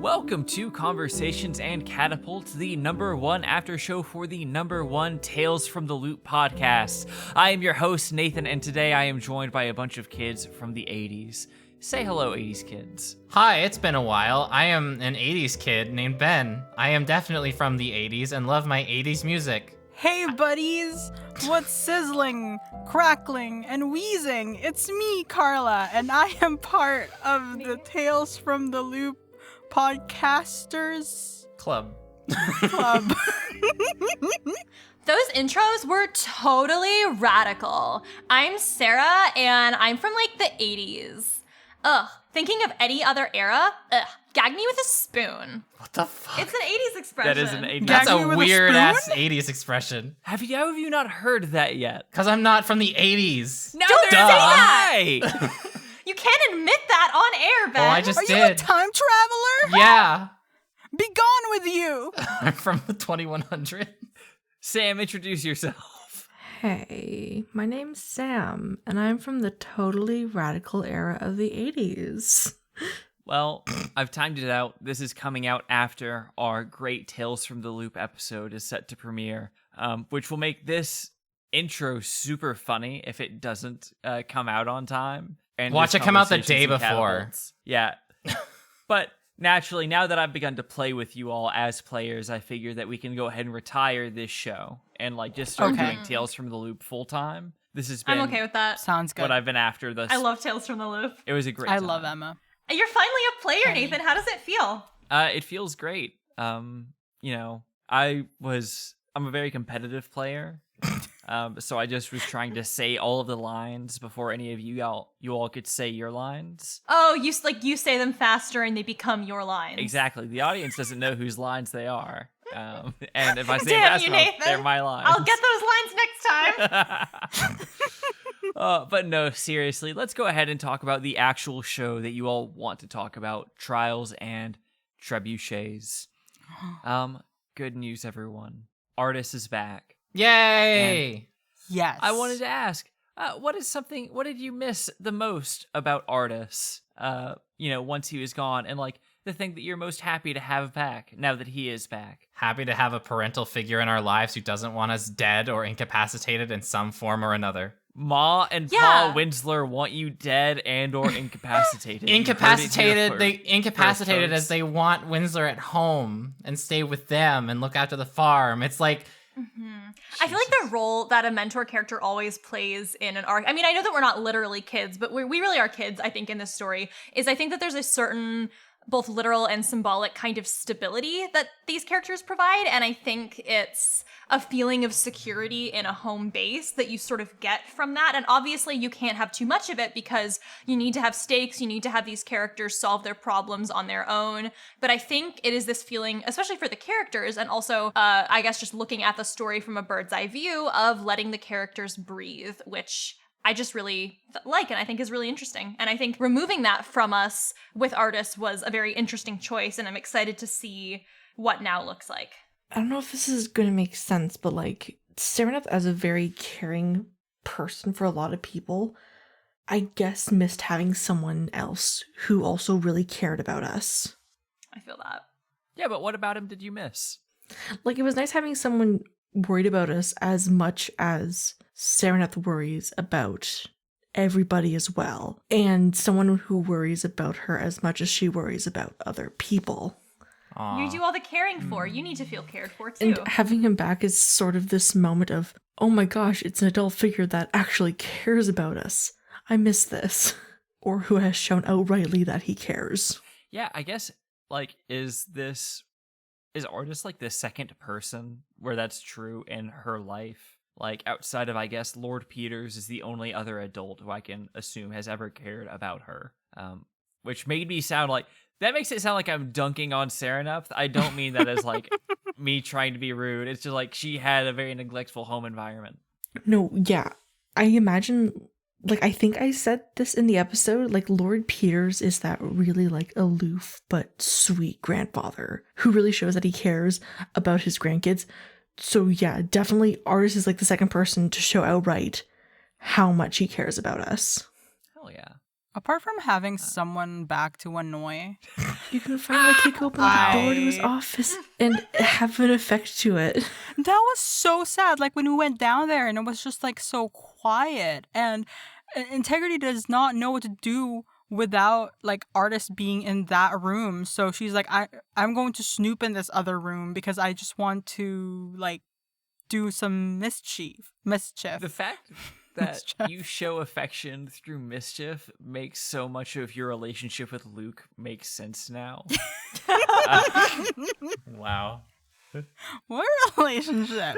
Welcome to Conversations and Catapults, the #1 after show for the #1 Tales from the Loop podcast. I am your host, Nathan, and today I am joined by a bunch of kids from the 80s. Say hello, 80s kids. Hi, it's been a while. I am an 80s kid named Ben. I am definitely from the 80s and love my 80s music. Hey buddies, what's sizzling, crackling, and wheezing? It's me, Carla, and I am part of the Tales from the Loop podcasters Club. Those intros were totally radical. I'm Sarah, and I'm from like the 80s. Ugh, thinking of any other era? Ugh, gag me with a spoon. What the fuck? It's an 80s expression. That is an 80s. That's Gag me a with a weird-ass spoon? 80s expression. Have you not heard that yet? Because I'm not from the 80s. Now Don't there's say a that! lie! You can't admit that on air, Ben. Well, I just Are you a did. time traveler? Yeah. Be gone with you! I'm from the 2100. Sam, introduce yourself. Hey, my name's Sam, and I'm from the totally radical era of the 80s. Well, I've timed it out. This is coming out after our great Tales from the Loop episode is set to premiere, which will make this intro super funny if it doesn't come out on time. And Watch this it come out the Conversations day and before. Catapults. Yeah. But naturally, now that I've begun to play with you all as players, I figure that we can go ahead and retire this show and just start Okay. doing Tales from the Loop full time. This has been I'm okay with that. Sounds good. what I've been after. This I love Tales from the Loop. it was a great I time. love Emma. You're finally a player, Nathan. How does it feel? It feels great. I'm a very competitive player. So I just was trying to say all of the lines before any of you all could say your lines. Oh, you say them faster and they become your lines. Exactly. The audience doesn't know whose lines they are. And if I say Damn fast you, enough, Nathan. they're my lines. I'll get those lines next time. But no, seriously, let's go ahead and talk about the actual show that you all want to talk about, Trials and Trebuchets. Good news, everyone. Artis is back. Yay! Yes. I wanted to ask, what did you miss the most about Artis, once he was gone, and the thing that you're most happy to have back now that he is back? Happy to have a parental figure in our lives who doesn't want us dead or incapacitated in some form or another. Ma and Yeah. Paul Winsler want you dead and or incapacitated. Incapacitated folks. as they want Winsler at home and stay with them and look after the farm. It's like, I feel like the role that a mentor character always plays in an arc, I mean, I know that we're not literally kids, but we really are kids, I think, in this story, is I think that there's a certain both literal and symbolic kind of stability that these characters provide, and I think it's a feeling of security in a home base that you sort of get from that. And obviously you can't have too much of it because you need to have stakes, you need to have these characters solve their problems on their own. But I think it is this feeling, especially for the characters, and also I guess just looking at the story from a bird's eye view of letting the characters breathe, which I just really like and I think is really interesting. And I think removing that from us with Artis was a very interesting choice, and I'm excited to see what now looks like. I don't know if this is going to make sense, but Sereneth as a very caring person for a lot of people, I guess missed having someone else who also really cared about us. I feel that. Yeah, but what about him did you miss? It was nice having someone worried about us as much as Sereneth worries about everybody as well, and someone who worries about her as much as she worries about other people. aw. You do all the caring for. You need to feel cared for too. And having him back is sort of this moment of, oh my gosh, it's an adult figure that actually cares about us. I miss this. Or who has shown outrightly that he cares. Yeah, I guess is Artis the second person where that's true in her life? Outside of, I guess, Lord Peters is the only other adult who I can assume has ever cared about her. Which made me sound that makes it sound like I'm dunking on Sereneth. I don't mean that as me trying to be rude. It's just she had a very neglectful home environment. No, yeah. I imagine, I think I said this in the episode, Lord Peters is that really, aloof but sweet grandfather who really shows that he cares about his grandkids. So yeah, definitely Artis is the second person to show outright how much he cares about us. Hell yeah. Apart from having someone back to annoy, You can finally kick open the door to his office and have an effect to it. that was so sad. Like when we went down there and it was just like so quiet, and Integrity does not know what to do without like Artist being in that room. So she's like, I'm going to snoop in this other room because I just want to like do some mischief. The fact that you show affection through mischief makes so much of your relationship with Luke make sense now. Wow. What relationship?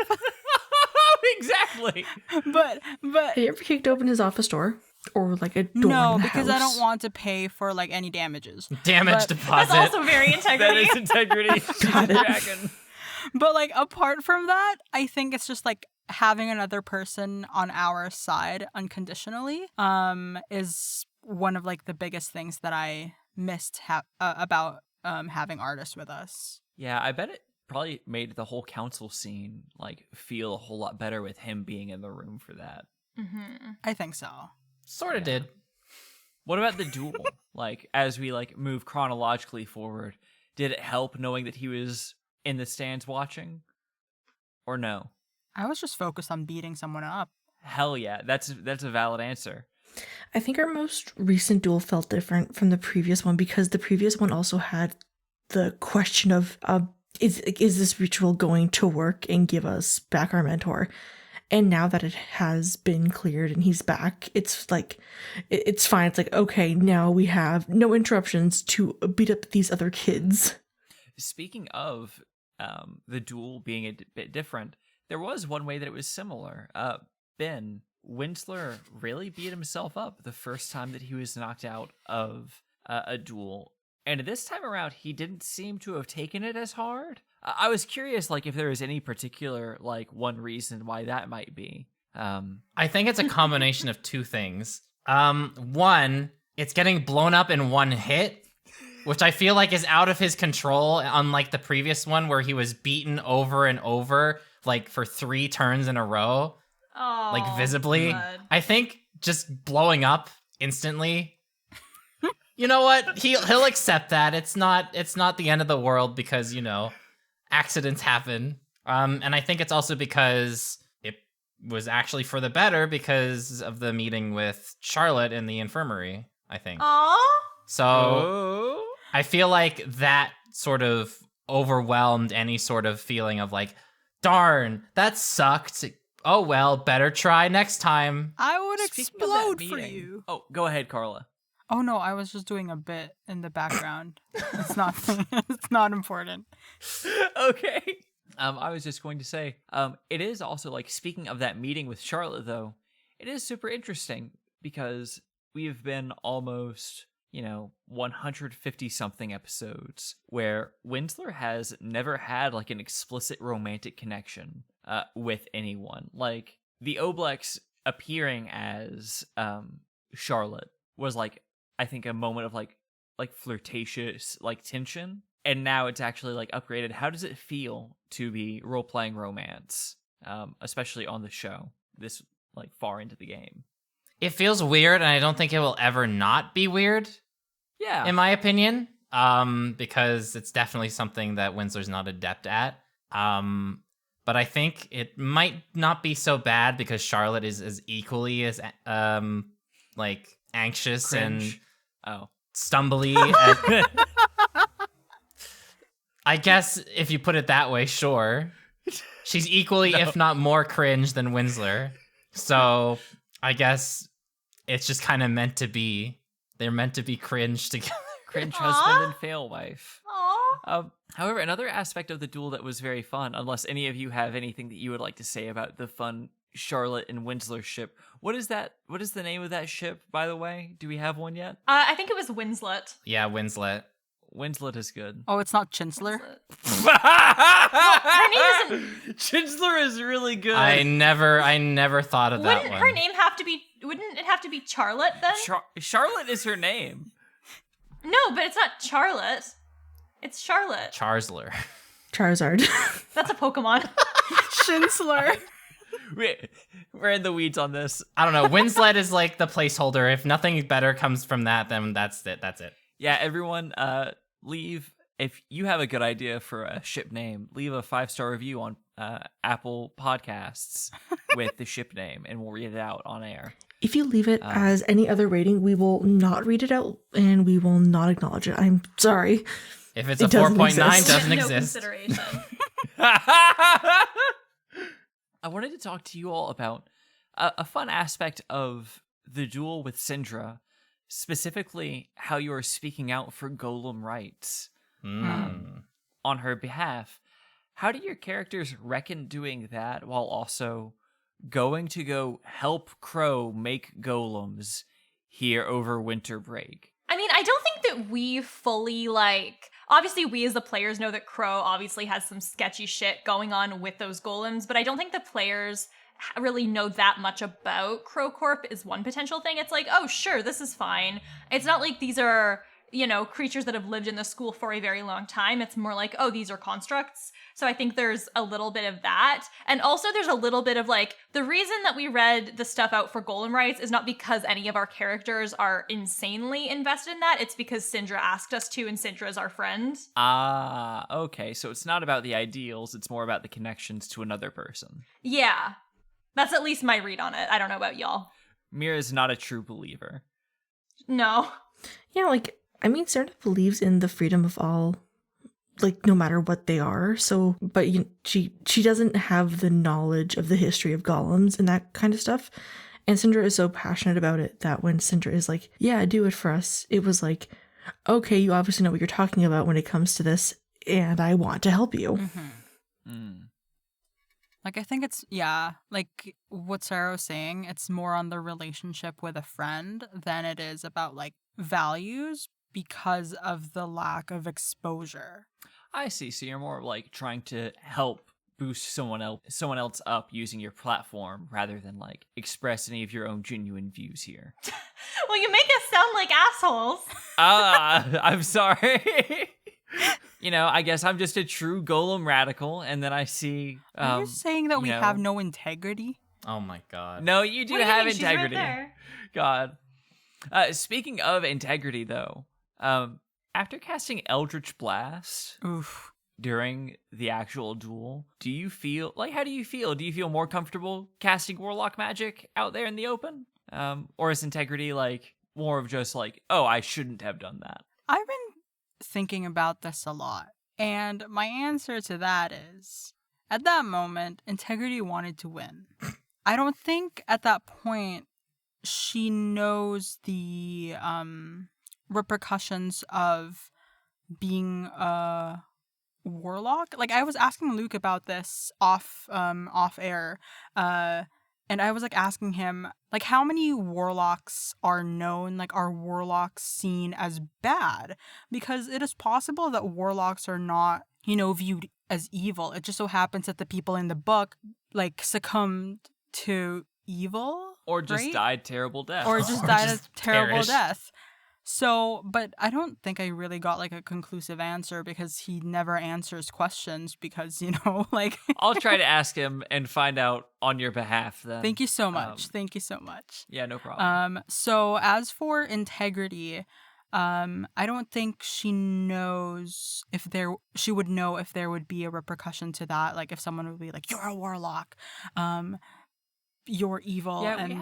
Exactly. But Have you ever kicked open his office door? Or like a door no, in the because I house? don't want to pay for like any damages. Damage But- deposit. That's also very That Integrity. is integrity. Got it. Dragon. But like apart from that, I think it's just like having another person on our side unconditionally is one of like the biggest things that I missed about having Artist with us. Yeah, I bet it probably made the whole council scene like feel a whole lot better with him being in the room for that. Mm-hmm. I think so. Sort of did. What about the duel? Like as we like move chronologically forward, did it help knowing that he was in the stands watching? Or no? I was just focused on beating someone up. Hell yeah, that's a valid answer. I think our most recent duel felt different from the previous one because the previous one also had the question of is this ritual going to work and give us back our mentor? And now that it has been cleared and he's back, it's like it's fine. It's like, okay, now we have no interruptions to beat up these other kids. Speaking of the duel being a bit different, there was one way that it was similar. Ben Winsler really beat himself up the first time that he was knocked out of a duel. And this time around, he didn't seem to have taken it as hard. I was curious, like, if there was any particular, like, one reason why that might be. I think it's a combination of two things. One, it's getting blown up in one hit, which I feel like is out of his control, unlike the previous one where he was beaten over and over, like, for 3 turns in a row, Oh, like, visibly. bud. I think just blowing up instantly... You know what? He'll accept that. It's not the end of the world because, you know, accidents happen. And I think it's also because it was actually for the better because of the meeting with Charlotte in the infirmary, I think. Aw. So I feel like that sort of overwhelmed any sort of feeling of like, darn, that sucked. Oh well, better try next time. I would Speaking of that explode for meeting- you. Oh, go ahead, Carla. Oh no, I was just doing a bit in the background. It's not it's not important. Okay. I was just going to say, it is also like speaking of that meeting with Charlotte, though, it is super interesting because we've been almost, 150 something episodes where Winsler has never had like an explicit romantic connection with anyone. Like the Oblex appearing as Charlotte was like, I think a moment of like flirtatious like tension, and now it's actually like upgraded. How does it feel to be role-playing romance, especially on the show this like far into the game? It feels weird, and I don't think it will ever not be weird, Yeah. in my opinion, because it's definitely something that Winsler's not adept at. But I think it might not be so bad because Charlotte is as equally as like anxious Cringe. and stumbly. As... I guess if you put it that way, sure. She's equally, if not more, cringe than Winsler. So I guess it's just kind of meant to be. They're meant to be cringe together. Cringe Aw. husband and fail wife. Aw. However, another aspect of the duel that was very fun, unless any of you have anything that you would like to say about the fun Charlotte and Winsler ship. What is that? What is the name of that ship, by the way? Do we have one yet? I think it was Winslet. Yeah, Winslet. Winslet is good. Oh, it's not Chinsler? Her name isn't. Chinsler is really good. I never thought of that Wouldn't one. her name have to be? Wouldn't it have to be Charlotte then? Charlotte is her name. No, but it's not Charlotte. It's Charlotte. Charizard. Charizard. That's a Pokemon. Chinsler. We're in the weeds on this. I don't know. Winslet is like the placeholder. If nothing better comes from that, then that's it. That's it. Yeah, everyone, leave. If you have a good idea for a ship name, leave a 5-star review on Apple Podcasts with the ship name, and we'll read it out on air. If you leave it as any other rating, we will not read it out and we will not acknowledge it. I'm sorry. If it's It a doesn't 4.9, exist. doesn't No exist. consideration. I wanted to talk to you all about a fun aspect of the duel with Syndra, specifically how you are speaking out for Golem rights on her behalf. How do your characters reckon doing that while also going to go help Crow make golems here over winter break? I mean, I don't think that we fully, like, obviously we as the players know that Crow obviously has some sketchy shit going on with those golems, but I don't think the players really know that much about Crow Corp is one potential thing. It's like, oh, sure, this is fine. It's not like these are, you know, creatures that have lived in the school for a very long time. It's more like, oh, these are constructs. So I think there's a little bit of that. And also there's a little bit of like, the reason that we read the stuff out for Golem rights is not because any of our characters are insanely invested in that. It's because Syndra asked us to, and Syndra is our friend. Ah, okay. So it's not about the ideals, it's more about the connections to another person. Yeah. That's at least my read on it. I don't know about y'all. Mira's not a true believer. No. Yeah, like, I mean, Serena believes in the freedom of all, like, no matter what they are. So, but she doesn't have the knowledge of the history of golems and that kind of stuff. And Syndra is so passionate about it that when Syndra is like, yeah, do it for us, it was like, okay, you obviously know what you're talking about when it comes to this, and I want to help you. Like, I think it's, yeah, like what Sarah was saying, it's more on the relationship with a friend than it is about, like, values because of the lack of exposure. I see. So you're more like trying to help boost someone else up using your platform rather than like express any of your own genuine views here. Well, you make us sound like assholes. I'm sorry. You know, I guess I'm just a true golem radical, and then I see. Are you saying that we know- have no integrity? Oh my god. No, you do What do you have mean? She's right integrity. there. God. Speaking of integrity, though, after casting Eldritch Blast Oof. during the actual duel, do you feel like, how do you feel? Do you feel more comfortable casting Warlock magic out there in the open? Or is integrity like more of just like, oh, I shouldn't have done that? I've been thinking about this a lot, and my answer to that is, at that moment, integrity wanted to win. I don't think at that point she knows the repercussions of being a warlock. Like, I was asking Luke about this off air, and I was like asking him, like, how many warlocks are known? Like, are warlocks seen as bad? Because it is possible that warlocks are not, viewed as evil. It just so happens that the people in the book, like, succumbed to evil. Or just right? died terrible death. Or just Or died just a terrible perished. death. So, but I don't think I really got like a conclusive answer because he never answers questions because, like. I'll try to ask him and find out on your behalf then. Thank you so much. Thank you so much. Yeah, no problem. So as for integrity, I don't think she knows she would know if there would be a repercussion to that. Like if someone would be like, you're a warlock, you're evil. Yeah, and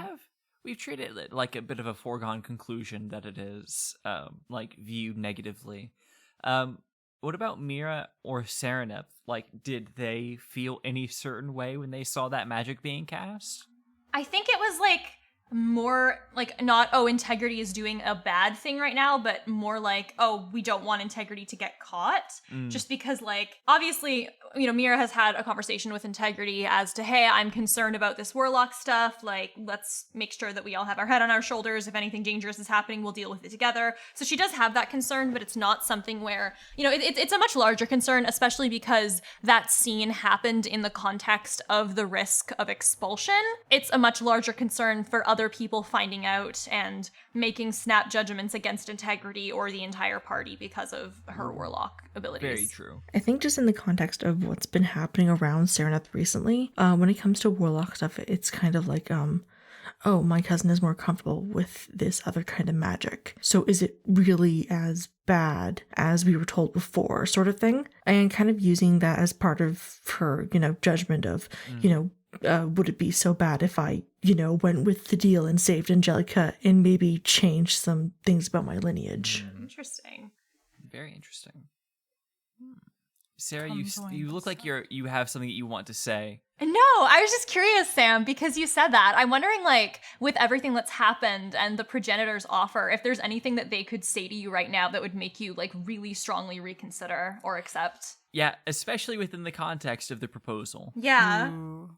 we've treated it like a bit of a foregone conclusion that it is like viewed negatively. What about Mira or Serenep? Like, did they feel any certain way when they saw that magic being cast? I think it was like more like not, oh, integrity is doing a bad thing right now, but more like, oh, we don't want integrity to get caught. Just because, like, obviously, Mira has had a conversation with integrity as to, hey, I'm concerned about this warlock stuff. Like, let's make sure that we all have our head on our shoulders. If anything dangerous is happening, we'll deal with it together. So she does have that concern, but it's not something where, it's a much larger concern, especially because that scene happened in the context of the risk of expulsion. It's a much larger concern for other other people finding out and making snap judgments against integrity or the entire party because of her warlock abilities. Very true. I think just in the context of what's been happening around Sereneth recently, when it comes to warlock stuff, it's kind of like, oh, my cousin is more comfortable with this other kind of magic. So is it really as bad as we were told before, sort of thing? And kind of using that as part of her, judgment of, would it be so bad if I, went with the deal and saved Angelica and maybe changed some things about my lineage? Interesting. Very interesting. Sarah, Comes you look like you have something that you want to say. No, I was just curious, Sam, because you said that. I'm wondering, like, with everything that's happened and the progenitor's offer, if there's anything that they could say to you right now that would make you, like, really strongly reconsider or accept. Yeah, especially within the context of the proposal. Yeah. Ooh.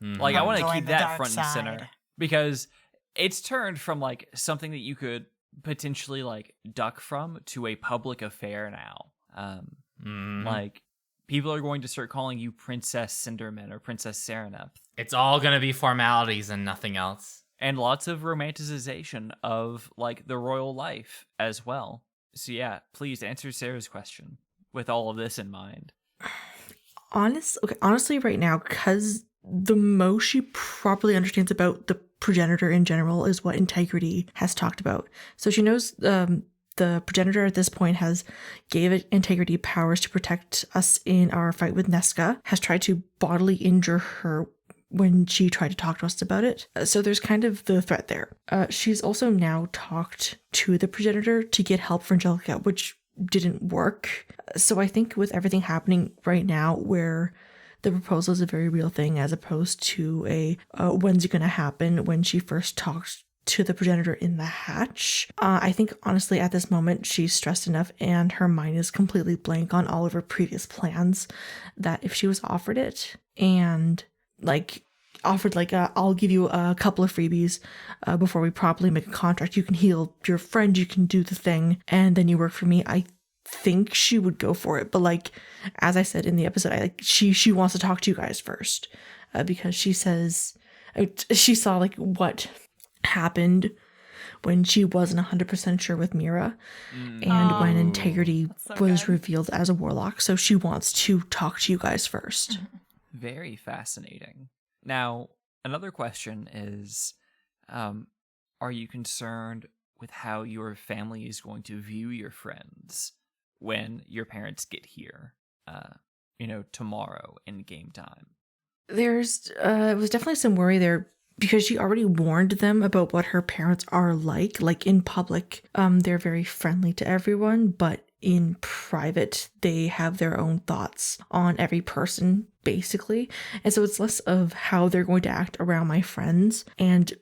Like, I want to Join keep the that dark front and center side. because it's turned from like something that you could potentially like duck from to a public affair now. Like, people are going to start calling you Princess Cinderman or Princess Sereneth. It's all gonna be formalities and nothing else. And lots of romanticization of like the royal life as well. So yeah, please answer Sarah's question with all of this in mind. Honestly, right now, because the most she properly understands about the progenitor in general is what integrity has talked about. So she knows the progenitor at this point has gave it integrity powers to protect us in our fight with Nesca, has tried to bodily injure her when she tried to talk to us about it. So there's kind of the threat there. She's also now talked to the progenitor to get help for Angelica, which didn't work. So I think with everything happening right now, where the proposal is a very real thing as opposed to a when's it going to happen when she first talks to the progenitor in the hatch. I think honestly at this moment she's stressed enough and her mind is completely blank on all of her previous plans that if she was offered it and offered I'll give you a couple of freebies before we properly make a contract. You can heal your friend, you can do the thing, and then you work for me. I think she would go for it. But like, as I said in the episode, she wants to talk to you guys first because she says she saw like what happened when she wasn't 100% sure with Mira and when integrity so was good. revealed as a warlock. So she wants to talk to you guys first. Very fascinating. Now, another question is, are you concerned with how your family is going to view your friends when your parents get here, tomorrow in game time? There's was definitely some worry there because she already warned them about what her parents are like. Like in public, they're very friendly to everyone, but in private, they have their own thoughts on every person, basically. And so it's less of how they're going to act around my friends and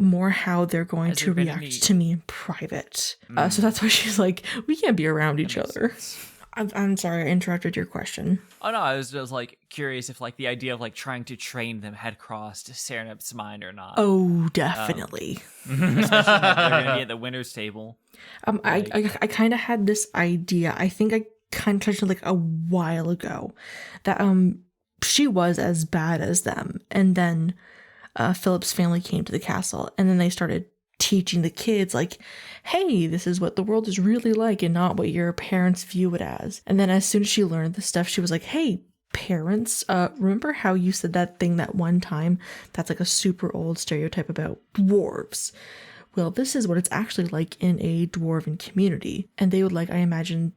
more how they're going Has to there been react any- to me in private. So that's why she's like, we can't be around each other. I'm sorry, I interrupted your question. Oh no, I was just like curious if like the idea of like trying to train them had crossed Serenep's mind or not. Oh, definitely. Especially that they're gonna be at the winner's table. I kind of had this idea. I think I kind of touched on like a while ago that she was as bad as them, and then Philip's family came to the castle, and then they started teaching the kids like, hey, this is what the world is really like and not what your parents view it as. And then as soon as she learned this stuff, she was like, hey, parents, remember how you said that thing that one time that's like a super old stereotype about dwarves? Well, this is what it's actually like in a dwarven community. And they would like, I imagine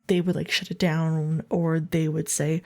they would like shut it down, or they would say,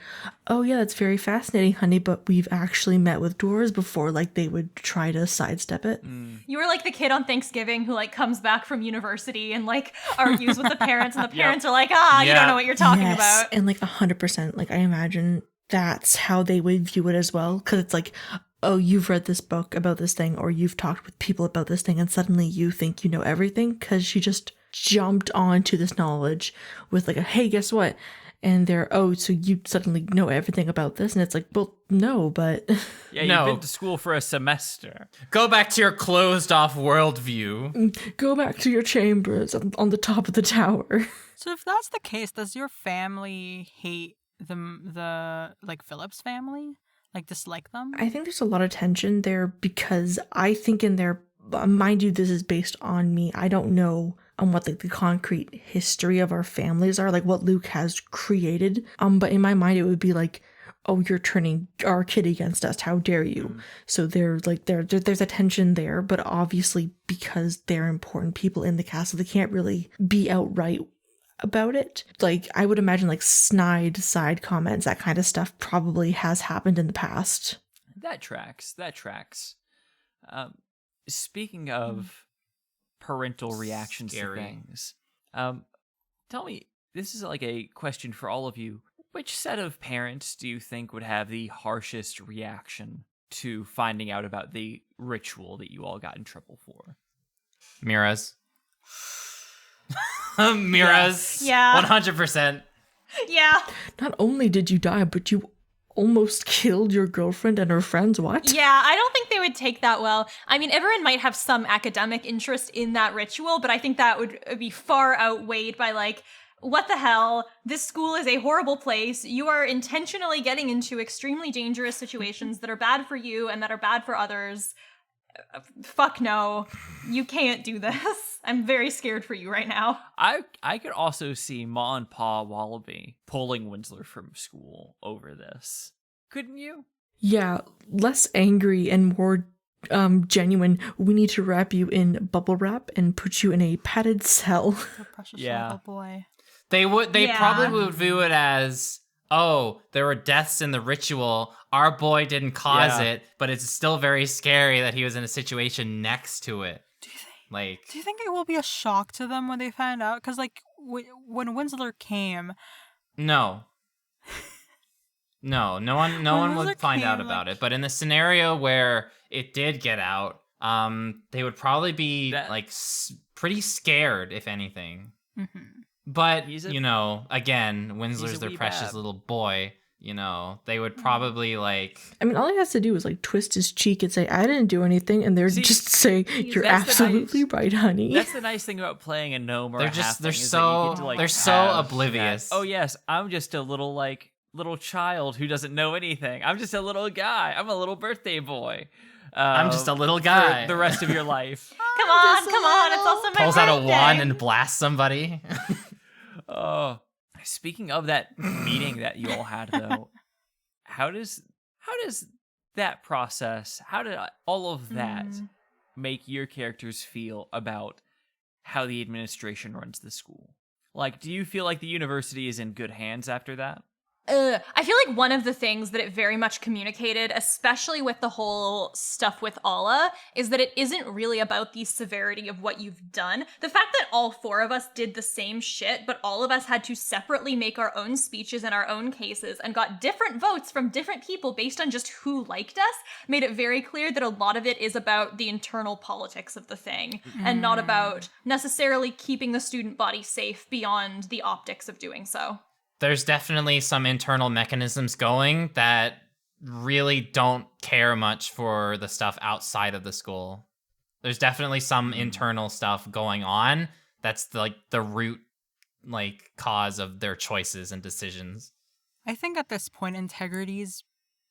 oh yeah, that's very fascinating, honey, but we've actually met with dwarves before. Like they would try to sidestep it. You were like the kid on Thanksgiving who like comes back from university and like argues with the parents, and the parents are like, you Yeah. don't know what you're talking Yes, about. and like 100%, like I imagine that's how they would view it as well. Because it's like, oh, you've read this book about this thing, or you've talked with people about this thing, and suddenly you think you know everything because she just jumped onto this knowledge with like a, hey, guess what? And they're, oh, so you suddenly know everything about this? And it's like, well, no, but Yeah, No. you've been to school for a semester. Go back to your closed off worldview. go back to your chambers on the top of the tower. So if that's the case, does your family hate the like Philip's family? Like dislike them? I think there's a lot of tension there because I think in their mind you, this is based on me. I don't know what like the concrete history of our families are, like what Luke has created. But in my mind, it would be like, oh, you're turning our kid against us. How dare you? So there's a tension there, but obviously because they're important people in the cast, so they can't really be outright about it. Like, I would imagine like snide side comments, that kind of stuff probably has happened in the past. That tracks. Speaking of parental reactions Scary. to things, tell me, this is like a question for all of you. Which set of parents do you think would have the harshest reaction to finding out about the ritual that you all got in trouble for? Mira's. Mira's. Yeah. 100%. Yeah. Not only did you die, but you almost killed your girlfriend and her friends. What? Yeah, I don't think they would take that well. I mean, everyone might have some academic interest in that ritual, but I think that would be far outweighed by like, what the hell? This school is a horrible place. You are intentionally getting into extremely dangerous situations that are bad for you and that are bad for others. Fuck no. You can't do this. I'm very scared for you right now. I could also see Ma and Pa Wallaby pulling Winsler from school over this. Couldn't you? Yeah, less angry and more genuine. We need to wrap you in bubble wrap and put you in a padded cell. The precious Yeah. little boy. They Yeah. probably would view it as, oh, there were deaths in the ritual. Our boy didn't cause Yeah. it, but it's still very scary that he was in a situation next to it. Do Like, you think it will be a shock to them when they find out? Because like when Winsler came, no. No one When would Winsler find out came, about like- it. But in the scenario where it did get out, they would probably be That- like pretty scared, if anything. mhm. But, He's a- again, Winsler's he's a their wee precious bab. little boy. They would probably like, I mean, all he has to do is like twist his cheek and say, I didn't do anything, and they're See, just say, you're that's the absolutely right, honey. That's the nice thing about playing a gnome or they're a just, halfling they're is that you get so, to, like, they're so have oblivious. that, oh yes, I'm just a little child who doesn't know anything. I'm just a little guy. I'm a little birthday boy. I'm just a little for guy. the rest of your life. Come on. It's also my Pulls out a birthday. wand and blasts somebody. Oh, speaking of that meeting that you all had, though, how does that process? How did all of that make your characters feel about how the administration runs the school? Like, do you feel like the university is in good hands after that? I feel like one of the things that it very much communicated, especially with the whole stuff with Alla, is that it isn't really about the severity of what you've done. The fact that all four of us did the same shit, but all of us had to separately make our own speeches and our own cases and got different votes from different people based on just who liked us, made it very clear that a lot of it is about the internal politics of the thing and not about necessarily keeping the student body safe beyond the optics of doing so. There's definitely some internal mechanisms going that really don't care much for the stuff outside of the school. There's definitely some internal stuff going on that's the root cause of their choices and decisions. I think at this point, Integrity's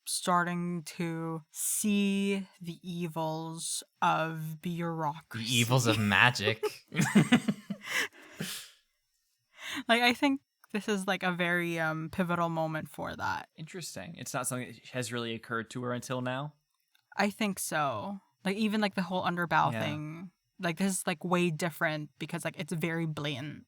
starting to see the evils of The bureaucracy. evils of magic. Like, I think this is like a very pivotal moment for that. Interesting. It's not something that has really occurred to her until now. I think so. Like, even like the whole underbow Yeah. thing, like this is like way different because like it's very blatant.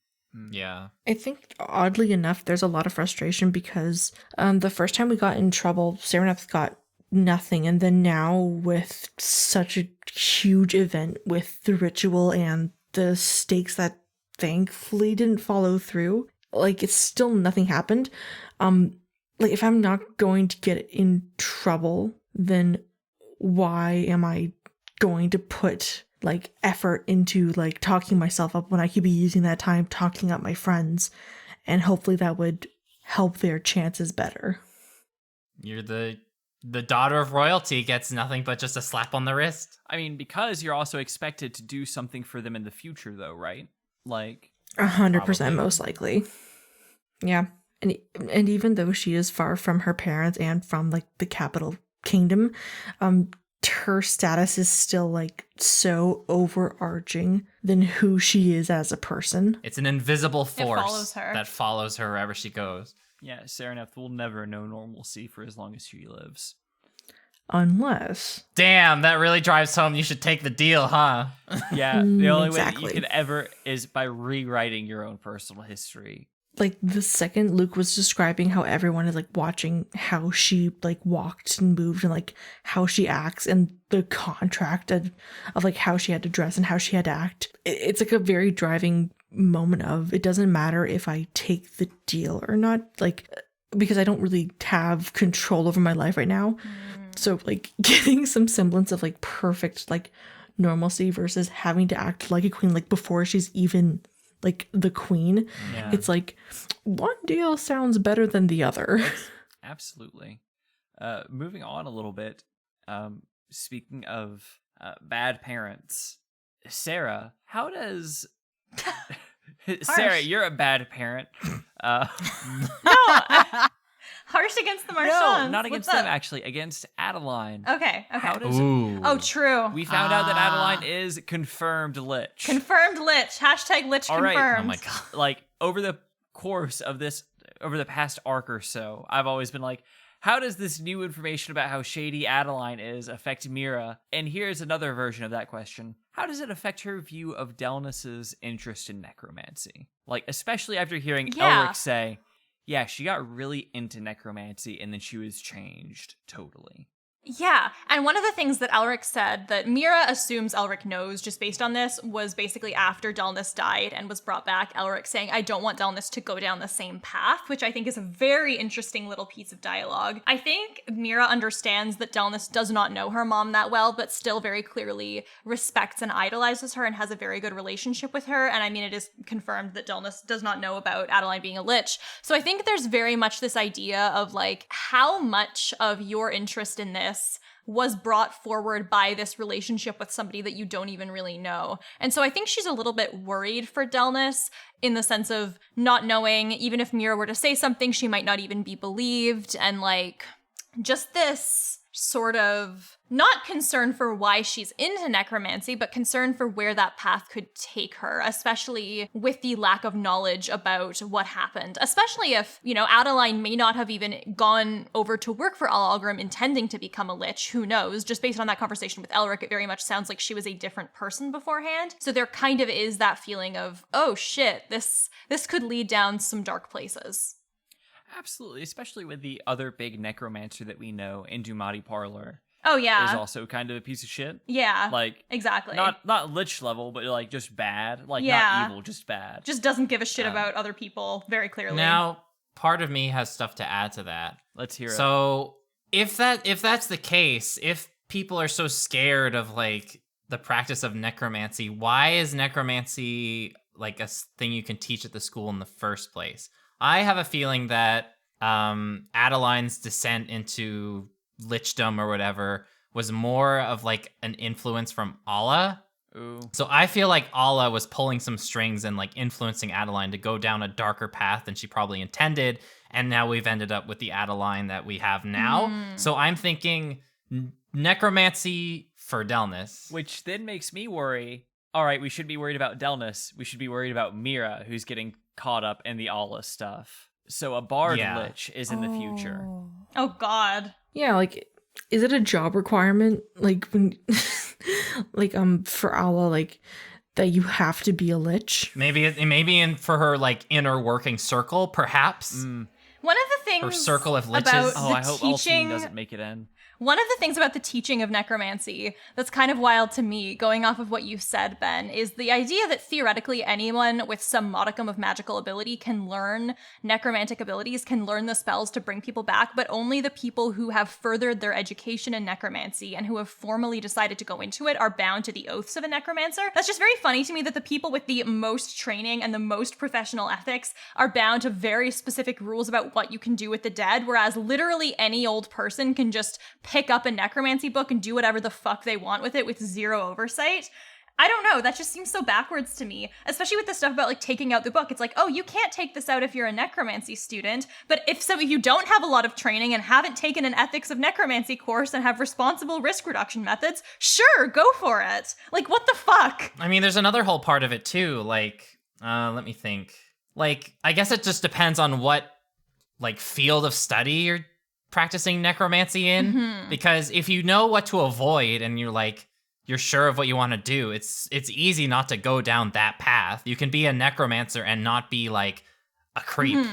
Yeah. I think oddly enough, there's a lot of frustration because the first time we got in trouble, Sereneth got nothing. And then now with such a huge event with the ritual and the stakes that thankfully didn't follow through, like it's still nothing happened. Like if I'm not going to get in trouble, then why am I going to put like effort into like talking myself up when I could be using that time talking up my friends, and hopefully that would help their chances better. You're the daughter of royalty gets nothing but just a slap on the wrist. I mean, because you're also expected to do something for them in the future, though, right? Like, 100% Probably. most likely. Yeah. And even though she is far from her parents and from like the capital kingdom, her status is still like so overarching than who she is as a person. It's an invisible force follows her. that follows her wherever she goes. Yeah, Sereneth will never know normalcy for as long as she lives. Unless Damn, that really drives home. You should take the deal, huh? Yeah, the only way that exactly. you can ever is by rewriting your own personal history. like the second Luke was describing how everyone is like watching how she like walked and moved and like how she acts and the contract of like how she had to dress and how she had to act, it's like a very driving moment of it doesn't matter if I take the deal or not, like because I don't really have control over my life right now. So like getting some semblance of like perfect like normalcy versus having to act like a queen like before she's even like the queen. Yeah. It's like one deal sounds better than the other. Absolutely. Moving on a little bit. Speaking of bad parents, Sarah, how does Sarah? You're a bad parent. Harsh against the No, Marchands. not against What's them. up? Actually, against Adeline. Okay. How does Ooh. Oh, true. we found out that Adeline is confirmed lich? Confirmed lich. Hashtag lich All right. confirmed. Oh my god. Like over the course of this, over the past arc or so, I've always been like, how does this new information about how shady Adeline is affect Mira? And here's another version of that question. How does it affect her view of Delnus's interest in necromancy? Like, especially after hearing Yeah. Elric say, yeah, she got really into necromancy and then she was changed totally. Yeah, and one of the things that Elric said that Mira assumes Elric knows just based on this was basically after Delnus died and was brought back, Elric saying, I don't want Delnus to go down the same path, which I think is a very interesting little piece of dialogue. I think Mira understands that Delnus does not know her mom that well, but still very clearly respects and idolizes her and has a very good relationship with her. And I mean, it is confirmed that Delnus does not know about Adeline being a lich. So I think there's very much this idea of like, how much of your interest in this was brought forward by this relationship with somebody that you don't even really know. And so I think she's a little bit worried for Delnus in the sense of not knowing, even if Mira were to say something, she might not even be believed. And like, just this sort of not concern for why she's into necromancy, but concern for where that path could take her, especially with the lack of knowledge about what happened. Especially if, you know, Adeline may not have even gone over to work for Al Algrim intending to become a lich. Who knows? Just based on that conversation with Elric, it very much sounds like she was a different person beforehand. So there kind of is that feeling of, oh shit, this could lead down some dark places. Absolutely, especially with the other big necromancer that we know, Indumati Parlor, Oh yeah. is also kind of a piece of shit. Yeah. Like, exactly. not lich level, but like just bad. Like Yeah. not evil, just bad. Just doesn't give a shit about other people very clearly. Now, part of me has stuff to add to that. Let's hear it. So, if that's the case, if people are so scared of like the practice of necromancy, why is necromancy like a thing you can teach at the school in the first place? I have a feeling that Adeline's descent into lichdom or whatever was more of like an influence from Allah. Ooh. So I feel like Allah was pulling some strings and like influencing Adeline to go down a darker path than she probably intended. And now we've ended up with the Adeline that we have now. So I'm thinking necromancy for Delnus. Which then makes me worry. All right, we should be worried about Delnus. We should be worried about Mira, who's getting caught up in the Allah stuff. So a bard Yeah. lich is in the future. Oh god. Yeah, like, is it a job requirement? Like, when, like, for Allah, like, that you have to be a lich? Maybe for her like inner working circle, perhaps. One of the things Her circle of liches. about Oh, the I hope teaching Altine doesn't make it in. One of the things about the teaching of necromancy that's kind of wild to me, going off of what you said, Ben, is the idea that theoretically anyone with some modicum of magical ability can learn necromantic abilities, can learn the spells to bring people back, but only the people who have furthered their education in necromancy and who have formally decided to go into it are bound to the oaths of a necromancer. That's just very funny to me that the people with the most training and the most professional ethics are bound to very specific rules about what you can do with the dead, whereas literally any old person can just pick up a necromancy book and do whatever the fuck they want with it with zero oversight. I don't know. That just seems so backwards to me, especially with the stuff about like taking out the book. It's like, oh, you can't take this out if you're a necromancy student. But if you don't have a lot of training and haven't taken an ethics of necromancy course and have responsible risk reduction methods, sure, go for it. Like, what the fuck? I mean, there's another whole part of it too. Like, let me think. Like, I guess it just depends on what like field of study you're practicing necromancy in. Because if you know what to avoid and you're sure of what you want to do, it's easy not to go down that path. You can be a necromancer and not be like a creep,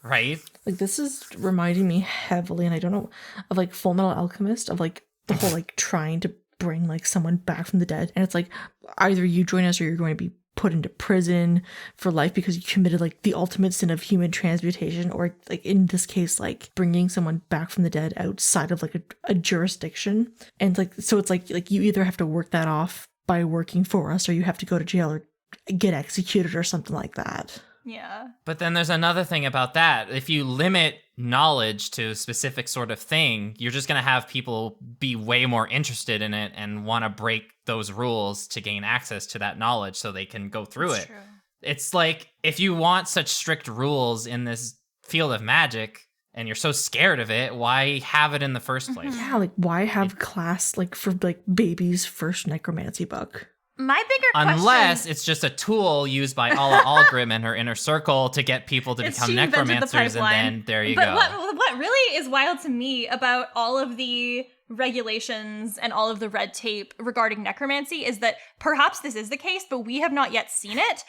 right? Like, this is reminding me heavily, and I don't know, of like Full Metal Alchemist, of like the whole like trying to bring like someone back from the dead. And it's like, either you join us or you're going to be put into prison for life because you committed like the ultimate sin of human transmutation, or like in this case, like bringing someone back from the dead outside of like a jurisdiction. And like, so it's like you either have to work that off by working for us, or you have to go to jail or get executed or something like that. Yeah. But then there's another thing about that. If you limit knowledge to a specific sort of thing, you're just going to have people be way more interested in it and want to break those rules to gain access to that knowledge so they can go through That's it. true. It's like, if you want such strict rules in this field of magic and you're so scared of it, why have it in the first place? Yeah, like why have class like for like baby's first necromancy book? My bigger question... Unless it's just a tool used by Ala Algrim and her inner circle to get people to become she invented the necromancers, and pipeline. then there you But go. what really is wild to me about all of the regulations and all of the red tape regarding necromancy is that perhaps this is the case, but we have not yet seen it.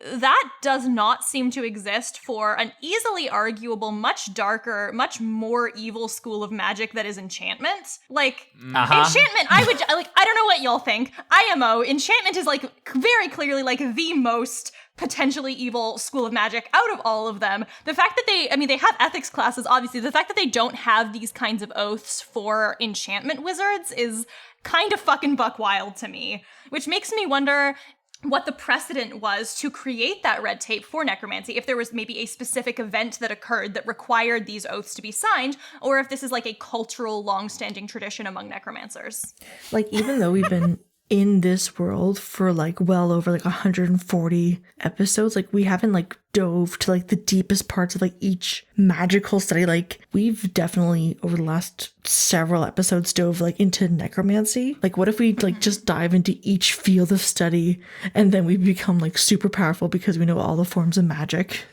That does not seem to exist for an easily arguable, much darker, much more evil school of magic that is enchantment. Like, enchantment, I don't know what y'all think. IMO, enchantment is like very clearly like the most potentially evil school of magic out of all of them. The fact that they have ethics classes, obviously. The fact that they don't have these kinds of oaths for enchantment wizards is kind of fucking buck wild to me, which makes me wonder what the precedent was to create that red tape for necromancy, if there was maybe a specific event that occurred that required these oaths to be signed, or if this is like a cultural, long-standing tradition among necromancers. Like, even though we've been in this world for like well over like 140 episodes, like we haven't like dove to like the deepest parts of like each magical study. Like, we've definitely over the last several episodes dove like into necromancy. Like, what if we like just dive into each field of study and then we become like super powerful because we know all the forms of magic?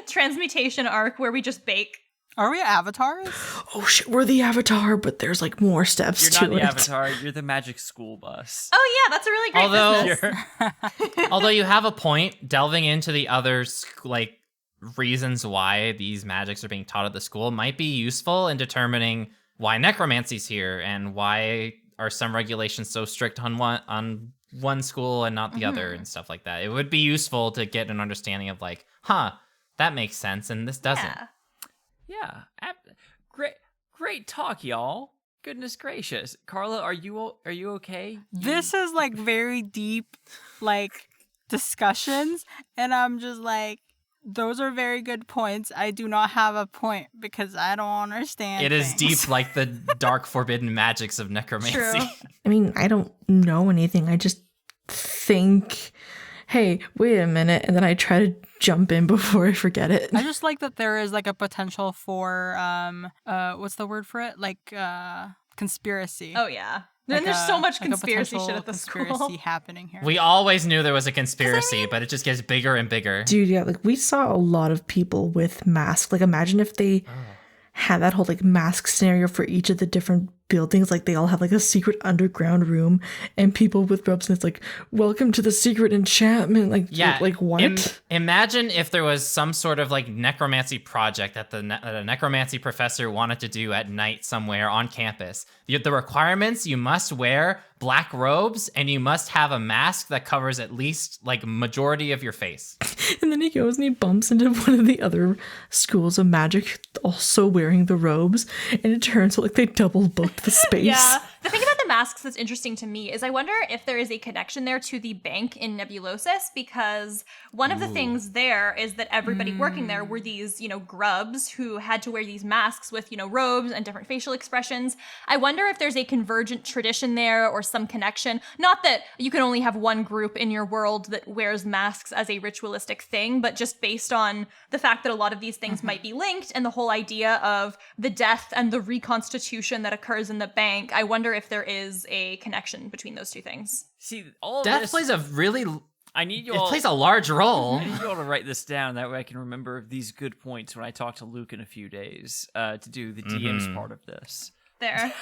Transmutation arc where we just bake. Are we avatars? Oh shit, we're the Avatar, but there's like more steps You're to not the it. Avatar, you're the magic school bus. Oh yeah, that's a really great business. Although you have a point, delving into the other like reasons why these magics are being taught at the school might be useful in determining why necromancy's here and why are some regulations so strict on one school and not the other and stuff like that. It would be useful to get an understanding of like, that makes sense and this doesn't. Yeah, great talk, y'all. Goodness gracious, Carla, are you okay? This is like very deep, like discussions, and I'm just like, those are very good points. I do not have a point because I don't understand. It is things. deep, like the dark forbidden magics of necromancy. True. I mean, I don't know anything. I just think, hey, wait a minute, and then I try to jump in before I forget it. I just like that there is like a potential for what's the word for it? Like conspiracy. Oh yeah. Like Then there's so much like a conspiracy shit potential at the conspiracy school. happening here. We always knew there was a conspiracy, but it just gets bigger and bigger. Dude, yeah, like we saw a lot of people with masks. Like, imagine if they had that whole like mask scenario for each of the different buildings. Like, they all have like a secret underground room and people with robes, and it's like, welcome to the secret enchantment. Like, Yeah, like what? Imagine if there was some sort of like necromancy project that that a necromancy professor wanted to do at night somewhere on campus. The requirements: you must wear black robes and you must have a mask that covers at least like majority of your face. And then he goes and he bumps into one of the other schools of magic also wearing the robes, and it turns out like they double booked the space. Yeah. The thing about the masks that's interesting to me is I wonder if there is a connection there to the bank in Nebulosis, because one of the things there is that everybody working there were these, grubs who had to wear these masks with, robes and different facial expressions. I wonder if there's a convergent tradition there or some connection. Not that you can only have one group in your world that wears masks as a ritualistic thing, but just based on the fact that a lot of these things might be linked and the whole idea of the death and the reconstitution that occurs in the bank, I wonder if there is a connection between those two things. See, all of Death this plays a really I need you it all plays a large role. I need you all to write this down. That way I can remember these good points when I talk to Luke in a few days to do the DM's part of this. There.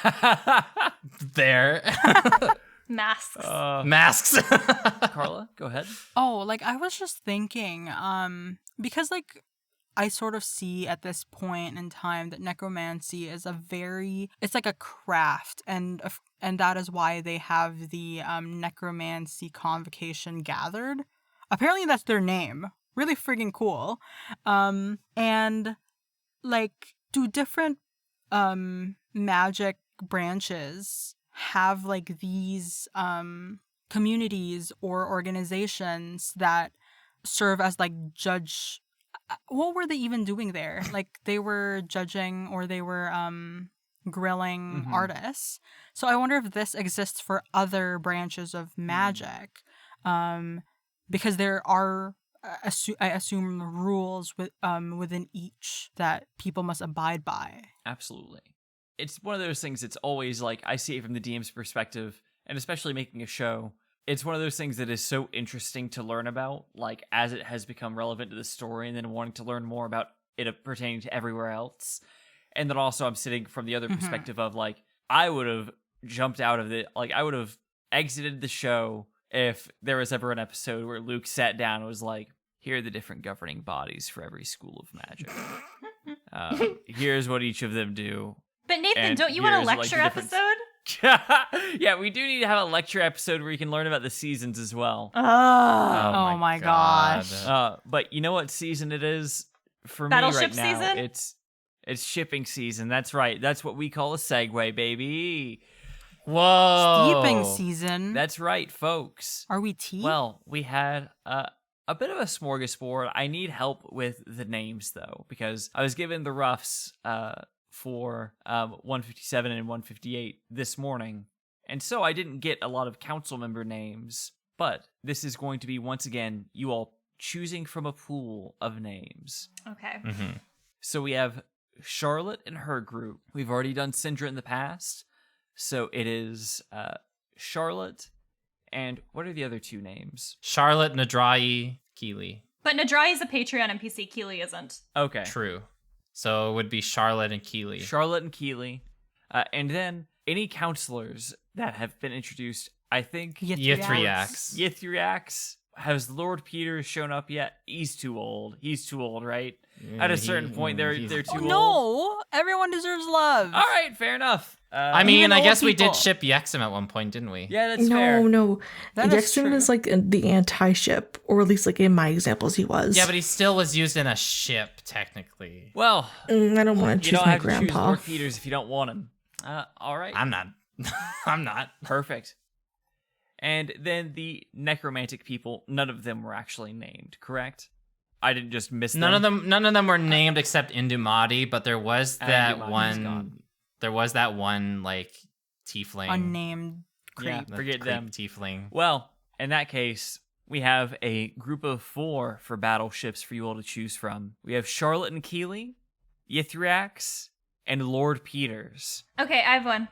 There. Masks. Masks. Carla, go ahead. Oh, like I was just thinking, because like I sort of see at this point in time that necromancy is it's like a craft, and that is why they have the necromancy convocation gathered. Apparently that's their name. Really friggin' cool. And like, do different magic branches have like these communities or organizations that serve as like judge? What were they even doing there? Like they were judging or they were grilling artists. So I wonder if this exists for other branches of magic, because there are I assume rules within each that people must abide by. Absolutely. It's one of those things. It's always like I see it from the DM's perspective, and especially making a show. It's one of those things that is so interesting to learn about, like as it has become relevant to the story, and then wanting to learn more about it pertaining to everywhere else. And then also I'm sitting from the other perspective of like, I would have jumped out of it. Like I would have exited the show if there was ever an episode where Luke sat down and was like, here are the different governing bodies for every school of magic. Here's what each of them do. But Nathan, And don't you want a here's, like, lecture the difference. episode? Yeah, we do need to have a lecture episode where you can learn about the seasons as well. Oh my gosh. But you know what season it is for Battleship me right now? season? It's shipping season. That's right. That's what we call a segue, baby. Whoa. Steeping season. That's right, folks. Are we tea? Well, we had a bit of a smorgasbord. I need help with the names though, because I was given the roughs for 157 and 158 this morning, and so I didn't get a lot of council member names. But this is going to be once again you all choosing from a pool of names. Okay. So we have Charlotte and her group. We've already done Syndra in the past, so it is Charlotte. And what are the other two names? Charlotte, Nadrai, Keeley. But Nadrai is a Patreon NPC, Keeley isn't. Okay. True. So it would be Charlotte and Keeley. Charlotte and Keeley. And then any counselors that have been introduced, I think Yithriax. Yithriax. Has Lord Peter shown up yet? He's too old. He's too old, right? At a certain point, they're too old. No, everyone deserves love. All right, fair enough. I mean, even I old guess we people. did ship Yexim at one point, didn't we? Yeah, that's fair. No. That is Yexim true. is like the anti-ship, or at least like in my examples he was. Yeah, but he still was used in a ship, technically. Well, I don't want to you choose don't my have to choose grandpa. Lord Peters if you don't want him. All right. I'm not. I'm not. Perfect. And then the necromantic people, none of them were actually named, correct? I didn't just miss them. None of them were named except Indumati, but there was that Indumati's one. gone. There was that one like tiefling. Unnamed Yeah, creep. the forget creep them. tiefling. Well, in that case, we have a group of 4 for battleships for you all to choose from. We have Charlotte and Keeley, Yithriax, and Lord Peters. Okay, I have one.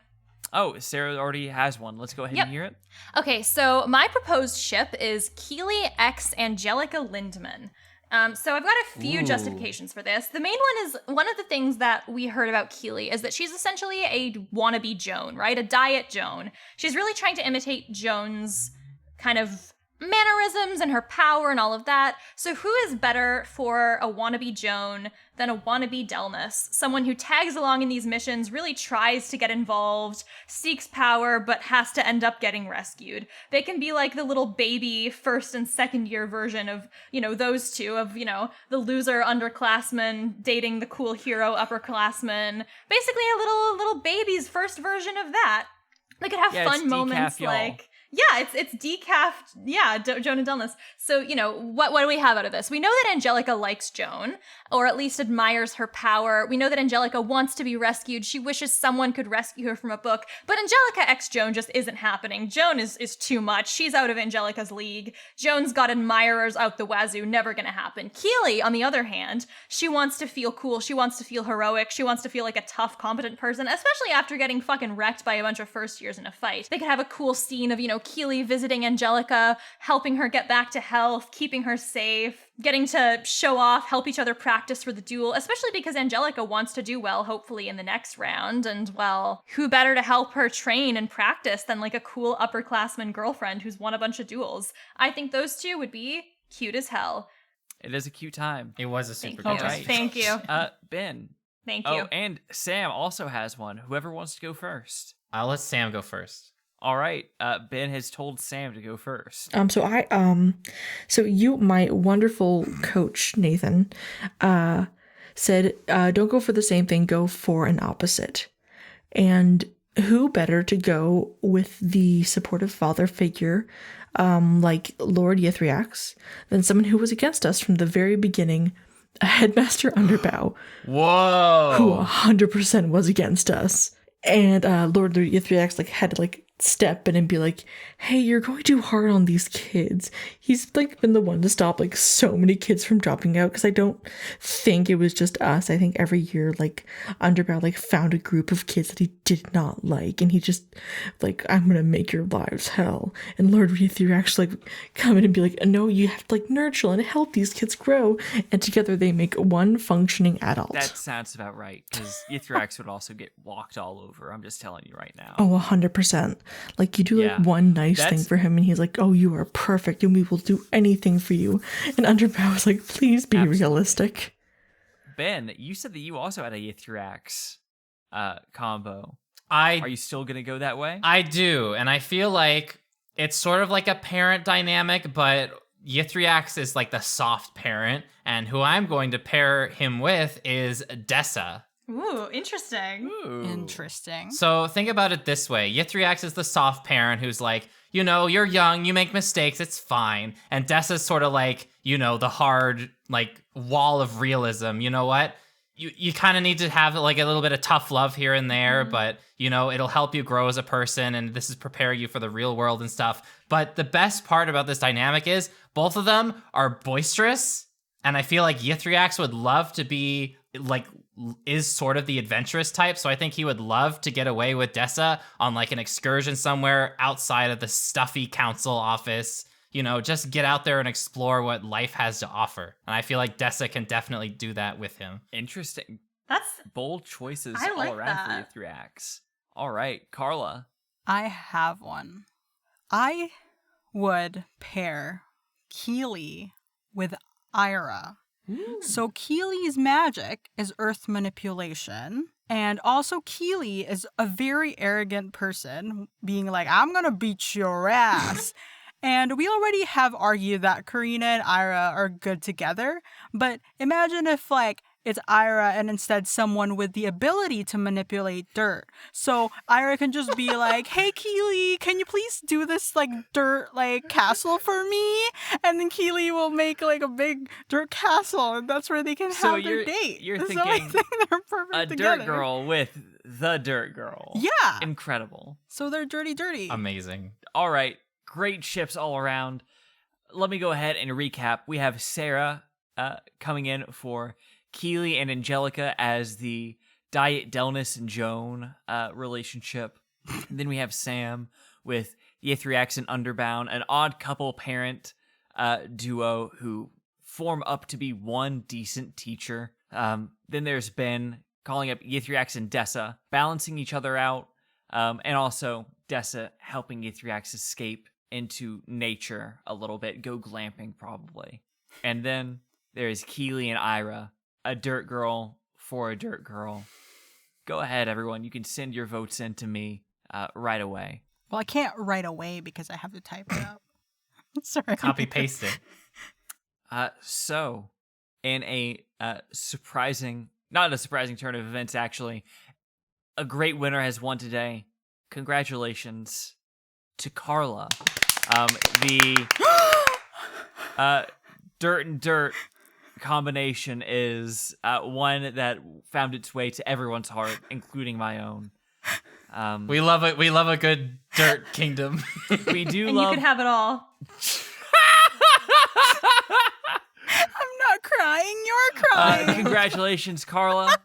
Oh, Sarah already has one. Let's go ahead Yep. and hear it. Okay, so my proposed ship is Keeley x Angelica Lindman. So I've got a few Ooh. justifications for this. The main one is one of the things that we heard about Keeley is that she's essentially a wannabe Joan, right? A diet Joan. She's really trying to imitate Joan's kind of mannerisms and her power and all of that. So who is better for a wannabe Joan than a wannabe Delmas? Someone who tags along in these missions, really tries to get involved, seeks power, but has to end up getting rescued. They can be like the little baby first and second year version of, those two, of, the loser underclassman dating the cool hero upperclassman. Basically a little baby's first version of that. They could have Yeah, it's fun moments decaf, y'all. like, yeah, it's decaf. Yeah, Joan and Delmas. So, you know, what do we have out of this? We know that Angelica likes Joan, or at least admires her power. We know that Angelica wants to be rescued. She wishes someone could rescue her from a book. But Angelica x Joan just isn't happening. Joan is too much. She's out of Angelica's league. Joan's got admirers out the wazoo. Never gonna happen. Keely, on the other hand, she wants to feel cool. She wants to feel heroic. She wants to feel like a tough, competent person, especially after getting fucking wrecked by a bunch of first years in a fight. They could have a cool scene of, you know, Keely visiting Angelica, helping her get back to health, keeping her safe, getting to show off, help each other practice for the duel, especially because Angelica wants to do well, hopefully, in the next round. And, well, who better to help her train and practice than like a cool upperclassman girlfriend who's won a bunch of duels? I think those two would be cute as hell. It is a cute time. It was a super Thank good you. time. Thank you. Ben. Thank you. Oh, and Sam also has one. Whoever wants to go first. I'll let Sam go first. All right. Ben has told Sam to go first. So you, my wonderful coach Nathan, said, don't go for the same thing, go for an opposite. And who better to go with the supportive father figure, like Lord Ythriax, than someone who was against us from the very beginning, a Headmaster Underbow, Whoa! who 100% was against us. And Lord Ythriax like had to like step in and be like, hey, you're going too hard on these kids. He's like been the one to stop like so many kids from dropping out, because I don't think it was just us. I think every year like Underbow like found a group of kids that he did not like, and he just like, I'm gonna make your lives hell. And Lord Ythriax like come in and be like, no, you have to like nurture and help these kids grow, and together they make one functioning adult. That sounds about right, because Ythrax would also get walked all over. I'm just telling you right now. Oh, 100%. Like, you do like Yeah, one nice thing that's- for him, and he's like, oh, you are perfect, and we will do anything for you. And Underbow is like, please be realistic. Ben, you said that you also had a Ythrax combo. I Are you still going to go that way? I do, and I feel like it's sort of like a parent dynamic, but Ythriax is like the soft parent, and who I'm going to pair him with is Dessa. Ooh, interesting. Ooh. Interesting. So think about it this way. Ythriax is the soft parent who's like, you know, you're young, you make mistakes, it's fine. And Dessa's sort of like, you know, the hard, like, wall of realism. You know what? You kind of need to have like a little bit of tough love here and there, but, you know, it'll help you grow as a person, and this is prepare you for the real world and stuff. But the best part about this dynamic is both of them are boisterous, and I feel like Ythriax would love to be, like, is sort of the adventurous type, so I think he would love to get away with Dessa on like an excursion somewhere outside of the stuffy council office. You know, just get out there and explore what life has to offer. And I feel like Dessa can definitely do that with him. Interesting. That's Bold choices I like all around that. for Ythrax. All right, Carla. I have one. I would pair Keely with Ira. So Keely's magic is earth manipulation. And also Keely is a very arrogant person, being like, I'm gonna beat your ass. And we already have argued that Karina and Ira are good together. But imagine if, like, it's Ira and instead someone with the ability to manipulate dirt. So Ira can just be like, hey, Keely, can you please do this, like, dirt, like, castle for me? And then Keely will make, like, a big dirt castle, and that's where they can So have their you're- date. you're So I thinking think they're perfect A together. dirt girl with the dirt girl. Yeah. Incredible. So they're dirty. Amazing. All right, great ships all around. Let me go ahead and recap. We have Sarah coming in for Keely and Angelica as the Diet Delnis and Joan relationship. Then we have Sam with Ythriax and Underbound, an odd couple parent duo who form up to be one decent teacher. Then there's Ben calling up Ythriax and Dessa, balancing each other out, and also Dessa helping Ythriax escape into nature a little bit, go glamping probably. And then there's Keely and Ira, a dirt girl for a dirt girl. Go ahead, everyone. You can send your votes in to me right away. Well, I can't right away because I have to type it up. Sorry. Copy paste it. So, in a surprising, not a surprising turn of events, actually, a great winner has won today. congratulations to Carla. The dirt and dirt combination is one that found its way to everyone's heart, including my own. We love it. We love a good dirt kingdom. We do And love. you can have it all. I'm not crying. You're crying. Congratulations, Carla.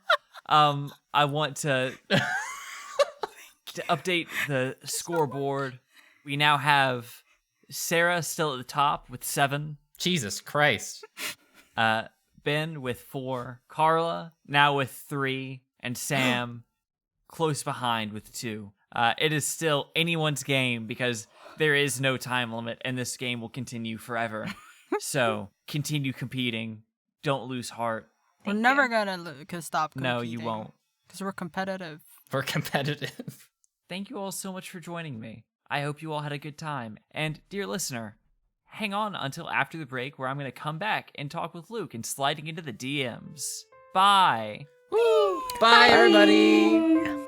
I want to update the scoreboard. We now have Sarah still at the top with 7. Jesus Christ. Ben with 4. Carla now with 3. And Sam close behind with 2. It is still anyone's game because there is no time limit and this game will continue forever. So continue competing. Don't lose heart. We're never gonna stop competing. No, you won't. Because we're competitive. We're competitive. Thank you all so much for joining me. I hope you all had a good time. And dear listener, hang on until after the break where I'm going to come back and talk with Luke and sliding into the DMs. Bye. Woo! Bye, everybody.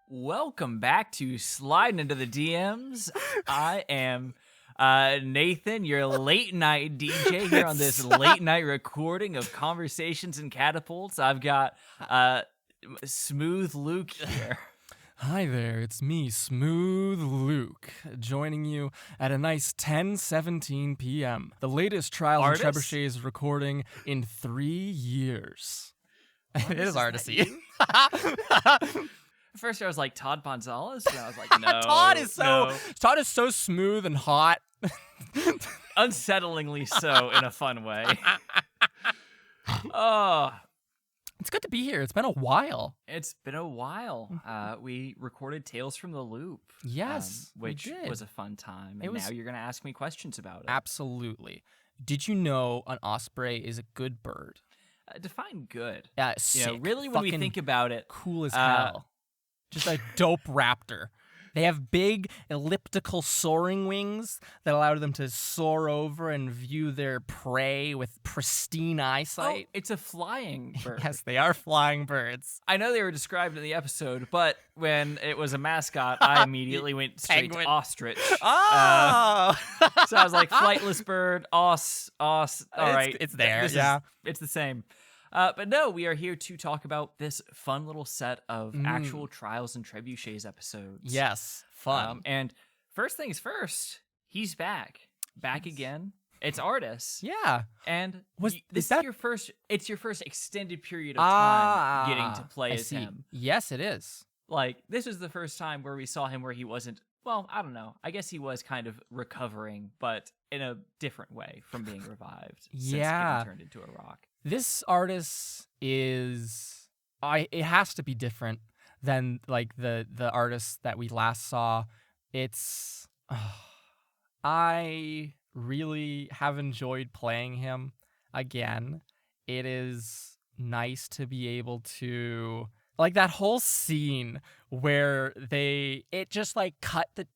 Welcome back to Sliding into the DMs. I am Nathan, your late night DJ here on this late night recording of Conversations and Catapults. I've got Smooth Luke here. Hi there, it's me, Smooth Luke, joining you at a nice 10:17 p.m. The latest Trials Artist? and Trebuchets recording in 3 years. It is artisty. At first I was like Todd Gonzalez, and I was like, no. Todd is so smooth and hot. Unsettlingly so in a fun way. Oh, It's good to be here. It's been a while. it's been a while. We recorded Tales from the Loop. Yes, we which did. was a fun time. It And was- now you're going to ask me questions about it. Absolutely. Did you know an osprey is a good bird? Define good. Yeah, You know, sick. really, when we Fucking think about it, cool as hell. Just a dope raptor. They have big elliptical soaring wings that allow them to soar over and view their prey with pristine eyesight. it's a flying bird. Yes, they are flying birds. I know they were described in the episode, but when it was a mascot, I immediately went straight Penguin. to ostrich. Oh! So I was like, flightless bird, os. All right, it's there, This is- yeah. it's the same. But no, we are here to talk about this fun little set of actual Trials and Trebuchets episodes. Yes, fun. And first things first, he's back again. It's Artis. Yeah. And Was- this is that- your first? It's your first extended period of time getting to play I as see. him. Yes, it is. Like this was the first time where we saw him where he wasn't. Well, I don't know. I guess he was kind of recovering, but in a different way from being revived. Since Yeah. getting turned into a rock. This artist is it has to be different than like the artist that we last saw. It's I really have enjoyed playing him again. It is nice to be able to like that whole scene where it just like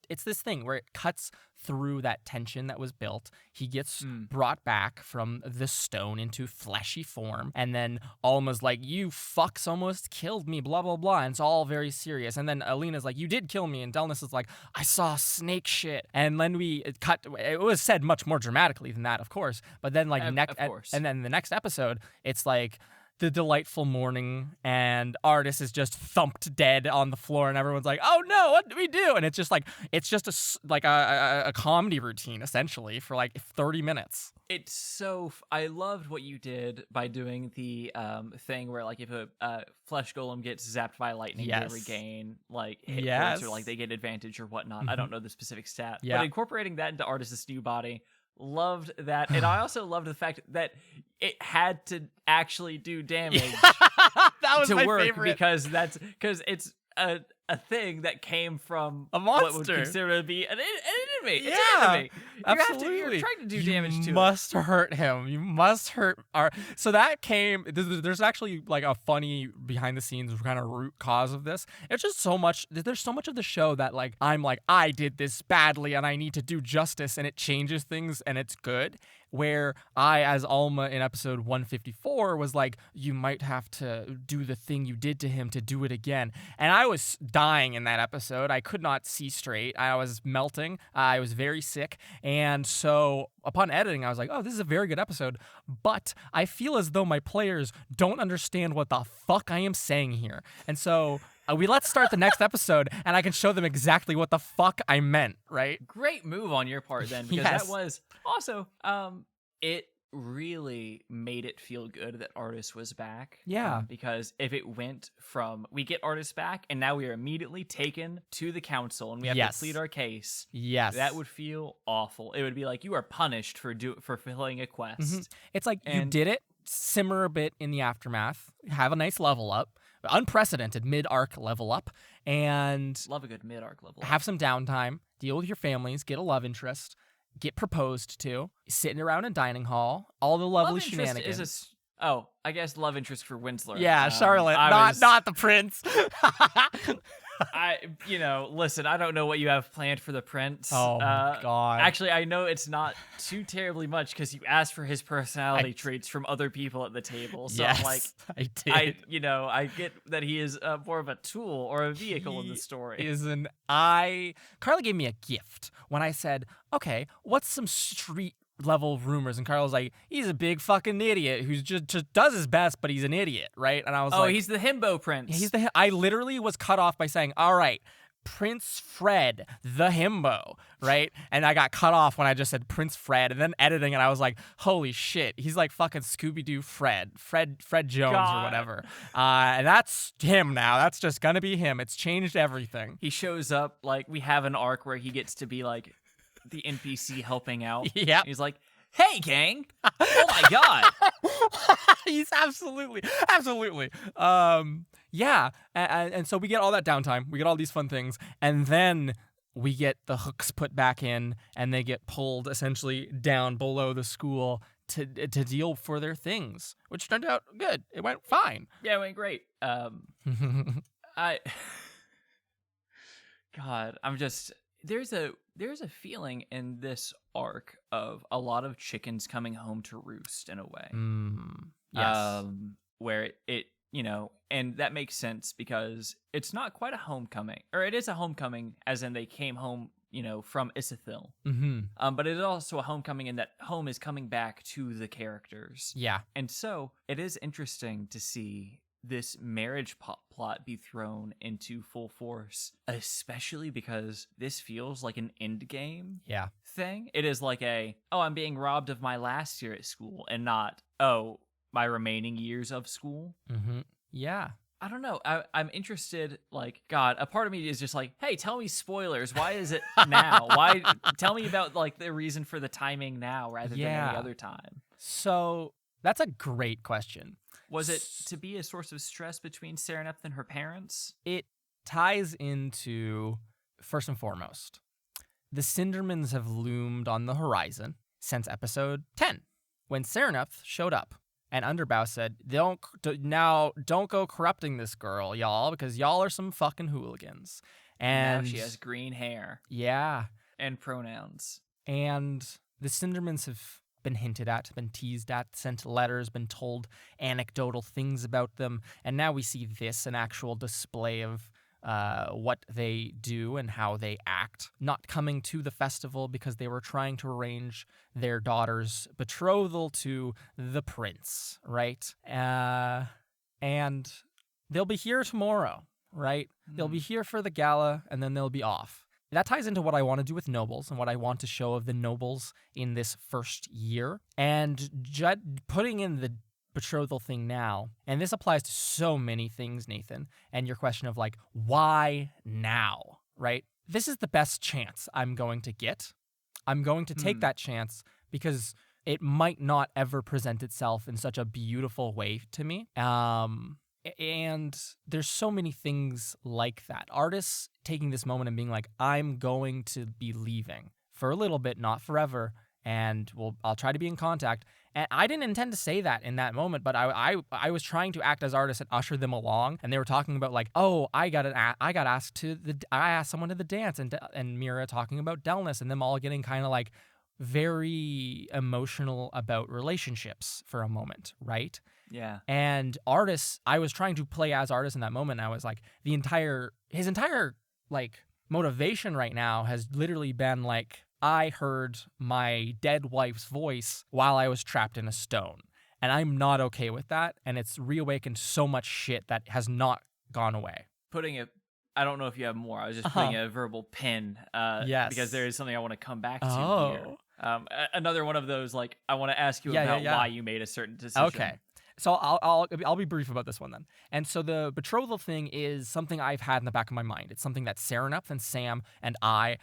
it's this thing where it cuts through that tension that was built. He gets brought back from the stone into fleshy form, and then Alma's like, you fucks almost killed me, blah blah blah, and it's all very serious. And then Alina's like, you did kill me, and Delnus is like, I saw snake shit. And then it was said much more dramatically than that, of course, but then like Of course. and then the next episode it's like the delightful morning, and Artis is just thumped dead on the floor, and everyone's like, "Oh no, what do we do?" And it's just a comedy routine essentially for like 30 minutes. It's so. I loved what you did by doing the thing where like if a flesh golem gets zapped by lightning, Yes. they regain like hit Yes. points or like they get advantage or whatnot. I don't know the specific stat, Yeah. but incorporating that into Artis' new body. Loved that, and I also loved the fact that it had to actually do damage That was to my work favorite. because it's a thing that came from A what would monster. consider to be an enemy. It's Yeah, an enemy. absolutely. You're trying to do You damage to it. must hurt him. You must hurt our. So that came. There's actually like a funny behind the scenes kind of root cause of this. It's just so much. There's so much of the show that like I'm like I did this badly and I need to do justice, and it changes things and it's good. Where I, as Alma in episode 154, was like, you might have to do the thing you did to him to do it again. And I was dying in that episode. I could not see straight. I was melting. I was very sick. And so upon editing, I was like, oh, this is a very good episode. But I feel as though my players don't understand what the fuck I am saying here. And so let's start the next episode and I can show them exactly what the fuck I meant, right? Great move on your part then, because Yes. that was also it really made it feel good that Artis was back. Yeah. Because if it went from we get Artis back and now we are immediately taken to the council and we have Yes. to plead our case, Yes. that would feel awful. It would be like you are punished for fulfilling a quest. Mhm. It's like you And- did it, simmer a bit in the aftermath, have a nice level up, unprecedented mid-arc level up, and Love a good mid-arc level. have some downtime, deal with your families, get a love interest, get proposed to, sitting around a dining hall, all the lovely Love interest shenanigans. is I guess love interest for Winsler. Yeah, Charlotte, I was- not the prince. Listen, I don't know what you have planned for the prince. Oh my God. Actually, I know it's not too terribly much because you asked for his personality traits from other people at the table. So yes, I'm like, I did. I get that he is more of a tool or a vehicle in the He story. Carla gave me a gift when I said, okay, what's some street level rumors? And Carla's like, he's a big fucking idiot who's just does his best, but he's an idiot, right? And I was like, He's the himbo prince. I literally was cut off by saying, all right, Prince Fred, the himbo, right? And I got cut off when I just said Prince Fred, and then editing, and I was like, holy shit, he's like fucking Scooby-Doo Fred Jones God. or whatever. And that's him now. That's just gonna be him. It's changed everything. He shows up, like, we have an arc where he gets to be like the NPC helping out. Yep. He's like, hey, gang. Oh my God. He's absolutely. Yeah. And so we get all that downtime. We get all these fun things. And then we get the hooks put back in and they get pulled essentially down below the school to deal for their things, which turned out good. It went fine. Yeah, it went great. I'm just there's a feeling in this arc of a lot of chickens coming home to roost in a way. Yes. Where it and that makes sense because it's not quite a homecoming, or it is a homecoming as in they came home, from Isithil. Mm-hmm. But it is also a homecoming in that home is coming back to the characters. Yeah. And so it is interesting to see this marriage plot be thrown into full force, especially because this feels like an end game Yeah. thing. It is like I'm being robbed of my last year at school and not, my remaining years of school. Mm-hmm. Yeah. I don't know. I'm interested, like, God, a part of me is just like, hey, tell me spoilers. Why is it now? Why? Tell me about, like, the reason for the timing now rather than any other time. So that's a great question. Was it to be a source of stress between Sereneth and her parents? It ties into, first and foremost, the Cindermans have loomed on the horizon since episode 10, when Sereneth showed up. And Underbow said, don't go corrupting this girl, y'all, because y'all are some fucking hooligans. And now she has green hair. Yeah. And pronouns. And the Cindermans have been hinted at, been teased at, sent letters, been told anecdotal things about them. And now we see this, an actual display of what they do and how they act, not coming to the festival because they were trying to arrange their daughter's betrothal to the prince, right? And they'll be here tomorrow, right? They'll be here for the gala and then they'll be off. That ties into what I want to do with nobles and what I want to show of the nobles in this first year. And putting in the betrothal thing now, and this applies to so many things, Nathan, and your question of like, why now, right? This is the best chance I'm going to get. I'm going to take that chance because it might not ever present itself in such a beautiful way to me. And there's so many things like that. Artists taking this moment and being like, I'm going to be leaving for a little bit, not forever, and I'll try to be in contact. And I didn't intend to say that in that moment, but I was trying to act as artist and usher them along. And they were talking about like, oh, I asked someone to the dance, and Mira talking about Delness, and them all getting kind of like very emotional about relationships for a moment, right? Yeah. And artists, I was trying to play as artist in that moment. And I was like, his entire like motivation right now has literally been like, I heard my dead wife's voice while I was trapped in a stone. And I'm not okay with that. And it's reawakened so much shit that has not gone away. I don't know if you have more. I was just putting a verbal pin. Yes. Because there is something I want to come back to Oh. here. Another one of those, like, I want to ask you about why you made a certain decision. Okay. So I'll be brief about this one then. And so the betrothal thing is something I've had in the back of my mind. It's something that Sereneth and Sam and I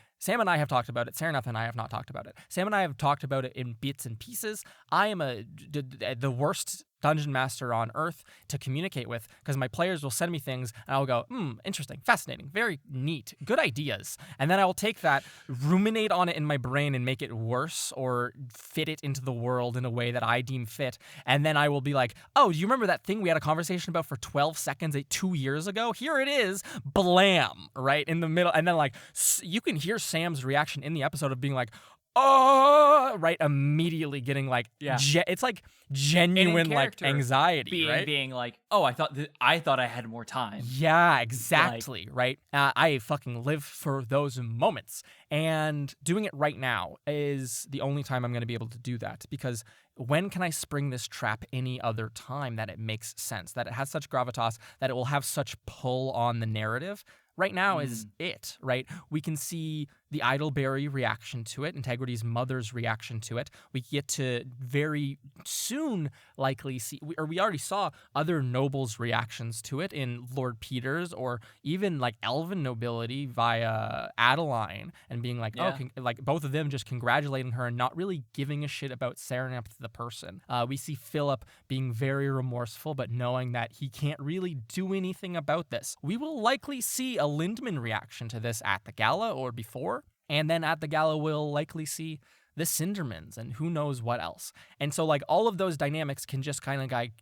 have talked about it. Sereneth and I have not talked about it. Sam and I have talked about it in bits and pieces. I am the worst dungeon master on earth to communicate with, because my players will send me things and I'll go, interesting, fascinating, very neat, good ideas. And then I will take that, ruminate on it in my brain and make it worse or fit it into the world in a way that I deem fit. And then I will be like, oh, do you remember that thing we had a conversation about for 12 seconds 2 years ago? Here it is, blam, right in the middle. And then like, you can hear Sam's reaction in the episode of being like, oh, right, immediately getting like, it's like genuine like anxiety, right? Being like, oh, I thought I had more time. Yeah, exactly, right? I fucking live for those moments, and doing it right now is the only time I'm going to be able to do that, because when can I spring this trap any other time that it makes sense, that it has such gravitas, that it will have such pull on the narrative? Right now is it, right? We can see the Idleberry reaction to it, Integrity's mother's reaction to it. We get to very soon likely see, or we already saw other nobles' reactions to it in Lord Peters, or even like elven nobility via Adeline, and being like, like both of them just congratulating her and not really giving a shit about Sereneth the person. We see Philip being very remorseful, but knowing that he can't really do anything about this. We will likely see a Lindman reaction to this at the gala or before, and then at the gala we'll likely see the Cindermans and who knows what else. And so like all of those dynamics can just kind of like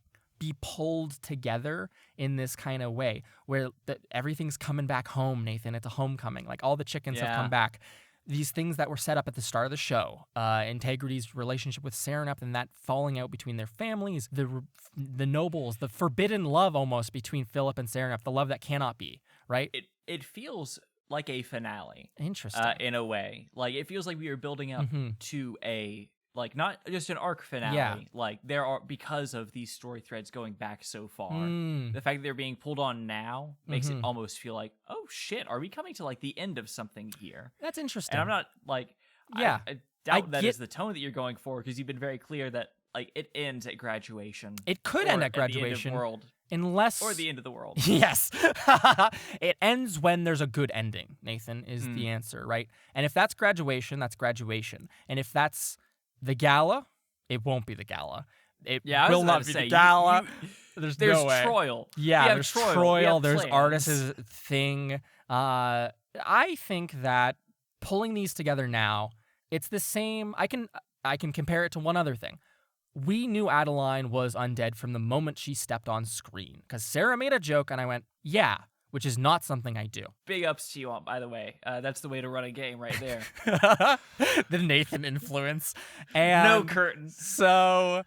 be pulled together in this kind of way where everything's coming back home, Nathan. It's a homecoming. Like all the chickens have come back. These things that were set up at the start of the show, Integrity's relationship with Sereneth and that falling out between their families, the nobles, the forbidden love almost between Philip and Sereneth, the love that cannot be, right? It feels like a finale. Interesting. In a way. Like, it feels like we are building up to a, like, not just an arc finale. Yeah. Like, there are, because of these story threads going back so far, the fact that they're being pulled on now makes it almost feel like, oh shit, are we coming to like the end of something here? That's interesting. And I'm not like, I doubt that is the tone that you're going for, because you've been very clear that like it ends at graduation. It could end at graduation. The end of world. Unless... Or the end of the world. Yes. It ends when there's a good ending, Nathan, is the answer, right? And if that's graduation, that's graduation. And if that's the gala, it won't be the gala. It will not be the gala. There's no way. Troil. Yeah, there's Troil. There's Artis's thing. I think that pulling these together now, it's the same. I can compare it to one other thing. We knew Adeline was undead from the moment she stepped on screen, because Sarah made a joke and I went, yeah, which is not something I do. Big ups to you, by the way. That's the way to run a game right there. The Nathan influence. And no curtains. So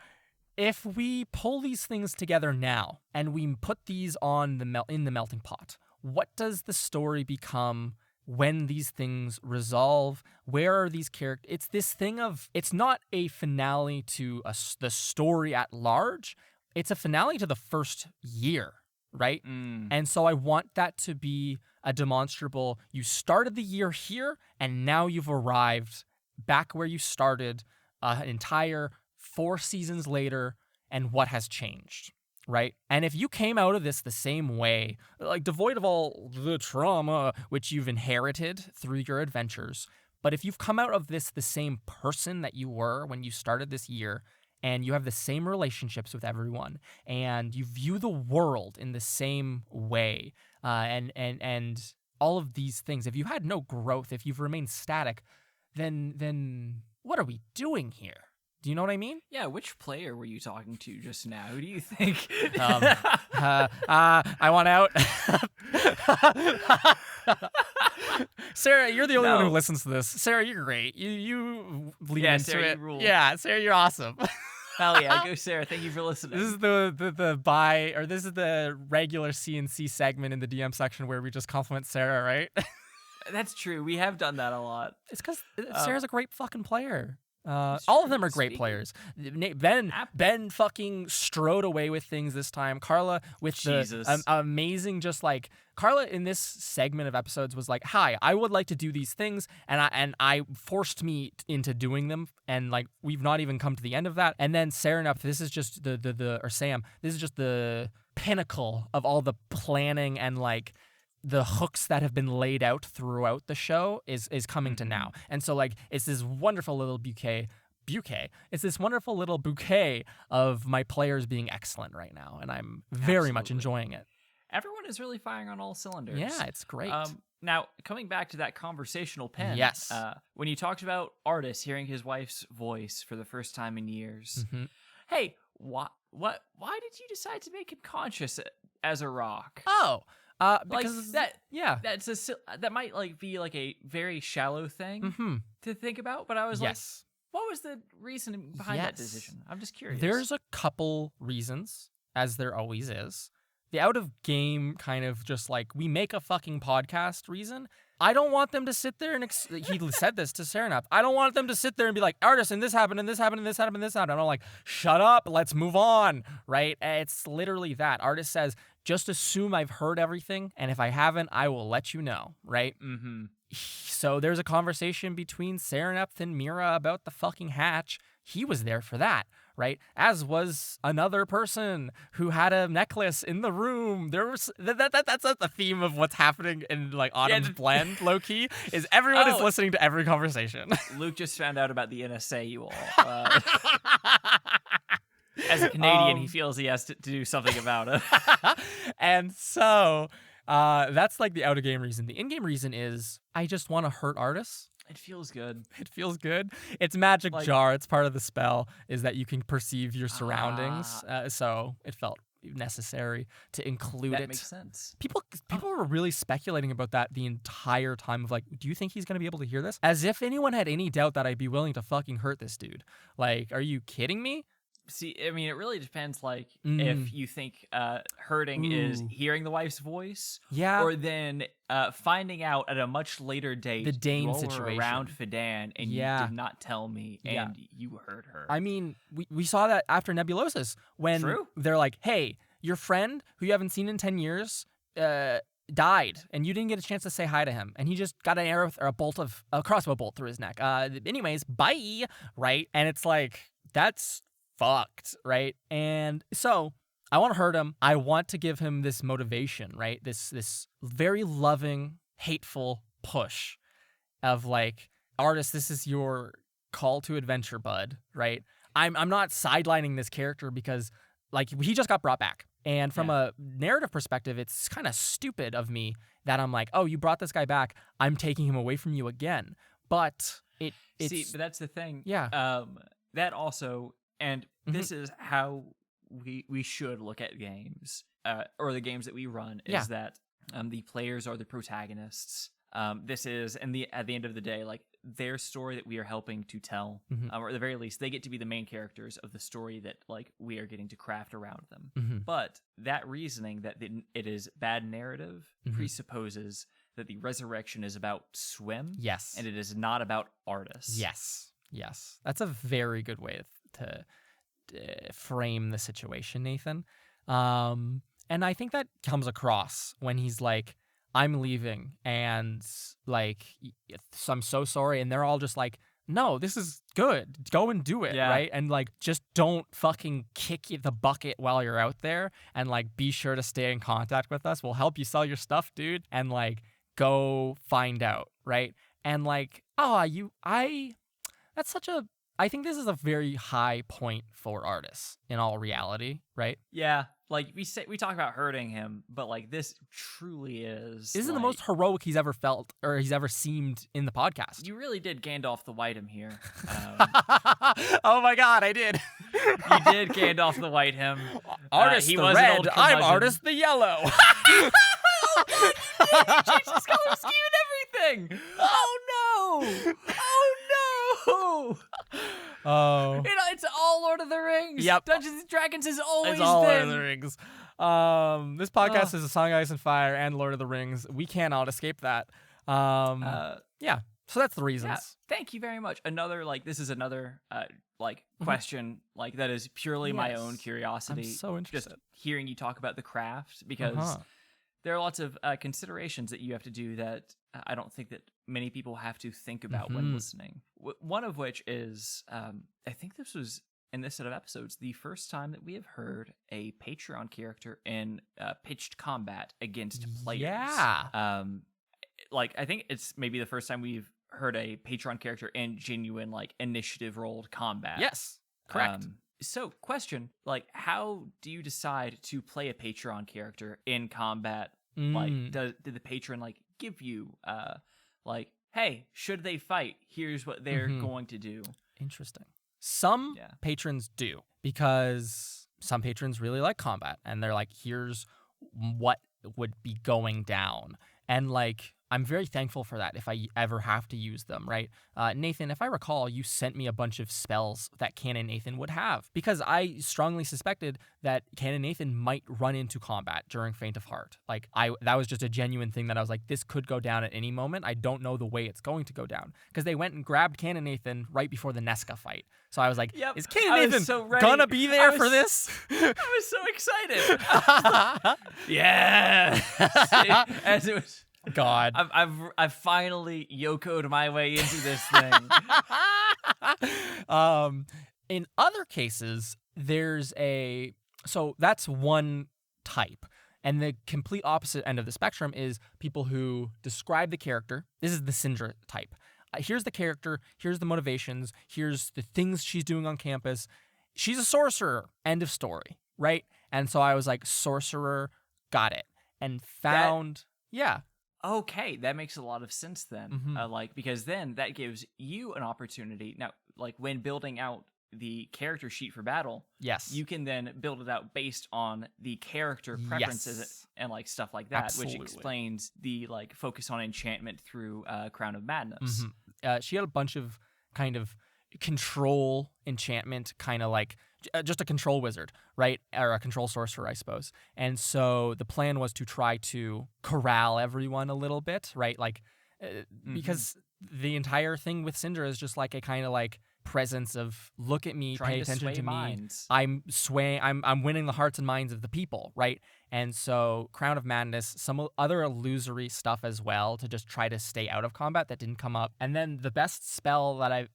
if we pull these things together now and we put these on in the melting pot, what does the story become when these things resolve? Where are these characters? It's this thing of, it's not a finale to the story at large. It's a finale to the first year, right? And so I want that to be a demonstrable, you started the year here, and now you've arrived back where you started an entire 4 seasons later, and what has changed, right? And if you came out of this the same way, like devoid of all the trauma which you've inherited through your adventures, but if you've come out of this the same person that you were when you started this year, and you have the same relationships with everyone, and you view the world in the same way, and all of these things, if you had no growth, if you've remained static, then what are we doing here? Do you know what I mean? Yeah, which player were you talking to just now? Who do you think? I want out. Sarah, you're the only one who listens to this. Sarah, you're great. You lean into Sarah, it. you rule. Yeah, Sarah, you're awesome. Hell yeah, go Sarah. Thank you for listening. This is this is the regular CNC segment in the DM section where we just compliment Sarah, right? That's true. We have done that a lot. It's because Sarah's a great fucking player. All of them are great players. Ben fucking strode away with things this time. Carla with the amazing, just like Carla in this segment of episodes was like, "Hi, I would like to do these things," and I forced me into doing them, and like we've not even come to the end of that. And then Serenep, this is just Sam, this is just the pinnacle of all the planning and like the hooks that have been laid out throughout the show is coming to now. And so like it's this wonderful little bouquet. It's this wonderful little bouquet of my players being excellent right now, and I'm very much enjoying it. Everyone is really firing on all cylinders. Yeah, it's great. Now, coming back to that conversational pen. Yes. When you talked about Artis hearing his wife's voice for the first time in years, hey, why did you decide to make him conscious as a rock? Oh, because that might like be like a very shallow thing to think about, but I was like, what was the reason behind that decision? I'm just curious. There's a couple reasons, as there always is. The out of game kind of just like we make a fucking podcast reason. I don't want them to sit there and he said this to Serenap. I don't want them to sit there and be like, Artis, and this happened, and this happened, and this happened, and this happened. And I'm like, shut up, let's move on, right? It's literally that. Artis says, just assume I've heard everything, and if I haven't, I will let you know, right? So there's a conversation between Serenep and Mira about the fucking hatch. He was there for that, right? As was another person who had a necklace in the room. There was that's the theme of what's happening in like Autumn's Blend, low key, is everyone is listening to every conversation. Luke just found out about the NSA, you all. As a Canadian, he feels he has to do something about it. And so that's like the out of game reason. The in game reason is I just want to hurt Artis. It feels good. It feels good. It's magic jar. It's part of the spell is that you can perceive your surroundings. So it felt necessary to include it. That makes sense. People were really speculating about that the entire time of like, do you think he's going to be able to hear this? As if anyone had any doubt that I'd be willing to fucking hurt this dude. Like, are you kidding me? See, I mean, it really depends, like, if you think hurting is hearing the wife's voice, or then finding out at a much later date the Dane you all were situation around Fidan and you did not tell me and you hurt her. I mean, we saw that after Nebulosis when they're like, hey, your friend who you haven't seen in 10 years died and you didn't get a chance to say hi to him and he just got an arrow or a crossbow bolt through his neck. Anyways, bye, right? And it's like, that's fucked, right? And so I want to hurt him. I want to give him this motivation, right? This very loving, hateful push of like, Artis, this is your call to adventure, bud, right? I'm not sidelining this character because like he just got brought back. And from a narrative perspective, it's kind of stupid of me that I'm like, oh, you brought this guy back. I'm taking him away from you again. But it's... See, but that's the thing. Yeah. That also... And this is how we should look at games, or the games that we run, is that the players are the protagonists. This is, at the end of the day, like their story that we are helping to tell, or at the very least, they get to be the main characters of the story that like we are getting to craft around them. But that reasoning that it is bad narrative presupposes that the resurrection is about Swim, and it is not about Artis. Yes, that's a very good way to frame the situation, Nathan. And I think that comes across when he's like, I'm leaving and like, I'm so sorry. And they're all just like, no, this is good. Go and do it, right? And like, just don't fucking kick the bucket while you're out there and like, be sure to stay in contact with us. We'll help you sell your stuff, dude. And like, go find out, right? And like, I think this is a very high point for Artis in all reality, right? Yeah. like we talk about hurting him, but like this truly is. This is the like, most heroic he's ever felt or he's ever seemed in the podcast. You really did Gandalf the White him here. Oh my god, I did. You did Gandalf the White him. Artist he the was an red, old I'm curmudgeon. artist the yellow. Changed his color scheme and everything. Oh no! Oh no! Oh. It's all Lord of the Rings. Yep. Dungeons and Dragons has always It's all Lord been. of the Rings. This podcast is a Song, Ice, and Fire and Lord of the Rings. We cannot escape that. Yeah. So that's the reasons. Yeah, thank you very much. This is another question that is purely my Yes. own curiosity. I'm so interested. Just hearing you talk about the craft, because there are lots of considerations that you have to do that I don't think that many people have to think about when listening. One of which is, I think this was in this set of episodes, the first time that we have heard a Patreon character in pitched combat against players. Yeah. I think it's maybe the first time we've heard a Patreon character in genuine initiative rolled combat. Yes. Correct. So, question, how do you decide to play a Patreon character in combat? Did the patron give you hey, should they fight? Here's what they're going to do. Interesting. Some patrons do, because some patrons really like combat and they're like, here's what would be going down. And I'm very thankful for that if I ever have to use them, right? Nathan, if I recall, you sent me a bunch of spells that Canon Nathan would have, because I strongly suspected that Canon Nathan might run into combat during Faint of Heart. That was just a genuine thing that I was like, this could go down at any moment. I don't know the way it's going to go down, because they went and grabbed Canon Nathan right before the Nesca fight. So I was like, is Canon Nathan gonna be there for this? I was so excited. Yeah. As it was. God, I've finally Yoko'd my way into this thing. In other cases, so that's one type. And the complete opposite end of the spectrum is people who describe the character. This is the Syndra type. Here's the character, here's the motivations, here's the things she's doing on campus. She's a sorcerer, end of story, right? And so I was like, sorcerer, got it. And found, Okay, that makes a lot of sense then. Because then that gives you an opportunity. Now, when building out the character sheet for battle, yes, you can then build it out based on the character preferences and stuff like that, Absolutely. which explains the focus on enchantment through Crown of Madness. She had a bunch of kind of control enchantment, kind of just a control wizard, right? Or a control sorcerer, I suppose. And so the plan was to try to corral everyone a little bit, right? Because the entire thing with Syndra is just a kind of presence of, look at me, Trying pay to attention sway to me. minds. I'm winning the hearts and minds of the people, right? And so Crown of Madness, some other illusory stuff as well to just try to stay out of combat that didn't come up. And then the best spell that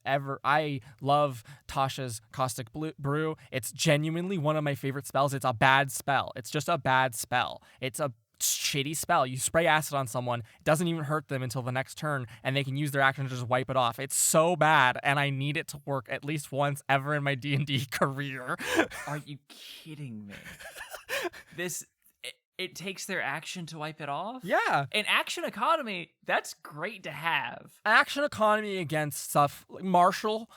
I love Tasha's Caustic Brew. It's genuinely one of my favorite spells. It's a bad spell. It's just a bad spell. It's a shitty spell. You spray acid on someone, it doesn't even hurt them until the next turn, and they can use their action to just wipe it off. It's so bad, and I need it to work at least once ever in my D&D career. Are you kidding me? It takes their action to wipe it off? Yeah. An action economy, that's great to have. Action economy against stuff like martial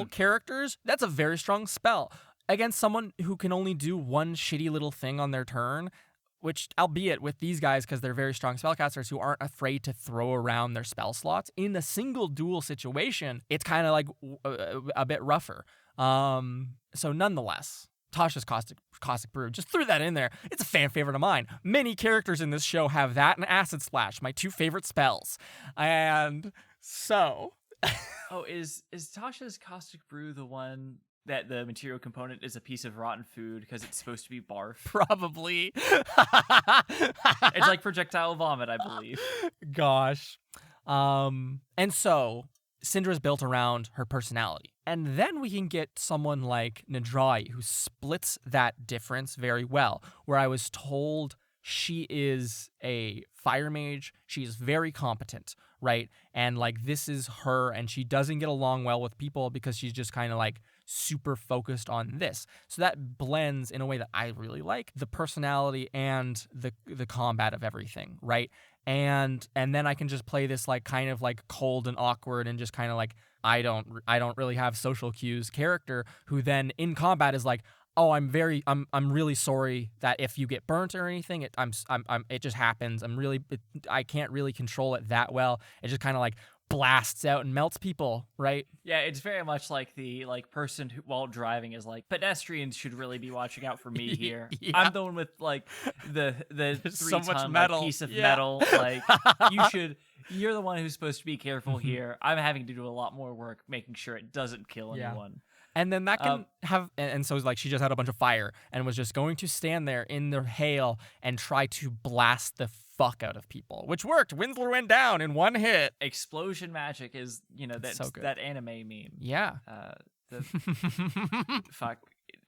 characters, that's a very strong spell. Against someone who can only do one shitty little thing on their turn, which, albeit with these guys, because they're very strong spellcasters who aren't afraid to throw around their spell slots, in a single duel situation, it's kind of a bit rougher. So nonetheless, Tasha's Caustic Brew, just threw that in there. It's a fan favorite of mine. Many characters in this show have that and Acid Splash, my two favorite spells. And so... Oh, is Tasha's Caustic Brew the one that the material component is a piece of rotten food because it's supposed to be barf? Probably. It's like projectile vomit, I believe. Gosh. And so Syndra's built around her personality. And then we can get someone like Nadrai, who splits that difference very well, where I was told she is a fire mage. She is very competent, right? And like this is her, and she doesn't get along well with people because she's just kind of like super focused on this. So that blends in a way that I really like, the personality and the combat of everything, right? And then I can just play this like kind of like cold and awkward and just kind of like I don't really have social cues character who then in combat is like, oh, I'm really sorry that if you get burnt or anything, it just happens. I can't really control it that well. It just kind of like blasts out and melts people, right? Yeah, it's very much like the person who, while driving, is like, pedestrians should really be watching out for me here. Yeah. I'm the one with like the There's so 3-ton much metal. piece of Yeah. metal. Like you're the one who's supposed to be careful here. I'm having to do a lot more work making sure it doesn't kill Yeah. anyone. And then that can have, and so it's like she just had a bunch of fire and was just going to stand there in the hail and try to blast the fuck out of people, which worked. Winslow went down in one hit. Explosion magic is, that's so good. that anime meme. Yeah. Fuck,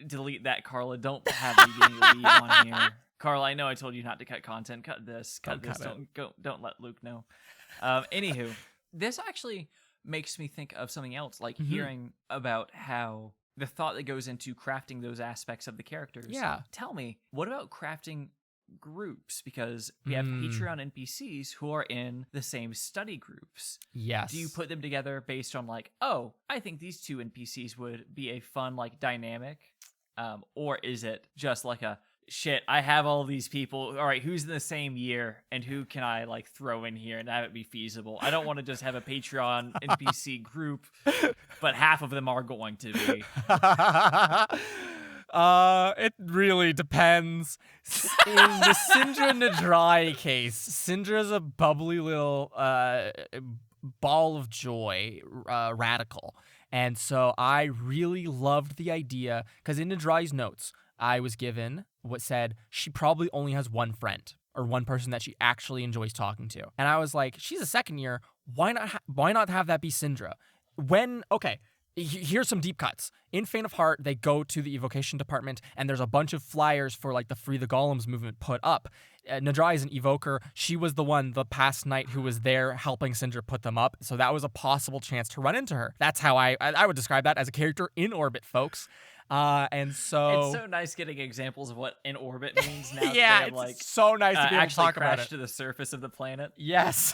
delete that, Carla. Don't have me getting a lead on here. Carla, I know I told you not to cut content. Cut this. Cut this. Don't let Luke know. Anywho, this actually makes me think of something else, like hearing about how the thought that goes into crafting those aspects of the characters. Yeah. Tell me, what about crafting groups? Because we have Patreon NPCs who are in the same study groups. Yes. Do you put them together based on like, oh, I think these two NPCs would be a fun like dynamic? Or is it just like a shit, I have all these people. All right, who's in the same year and who can I like throw in here and have it be feasible? I don't want to just have a Patreon NPC group, but half of them are going to be. It really depends. In the Syndra Nadrai case, Syndra's a bubbly little ball of joy, radical. And so I really loved the idea, because in Nadrai's notes, I was given what said she probably only has one friend or one person that she actually enjoys talking to. And I was like, she's a second year. Why not have that be Syndra? Here's some deep cuts. In Faint of Heart, they go to the evocation department, and there's a bunch of flyers for like the Free the Golems movement put up. Nadrai is an evoker. She was the one the past night who was there helping Syndra put them up, so that was a possible chance to run into her. That's how I would describe that as a character in orbit, folks. And so it's so nice getting examples of what in orbit means now. Yeah, that it's like so nice to be able to actually talk about crash it to the surface of the planet. Yes.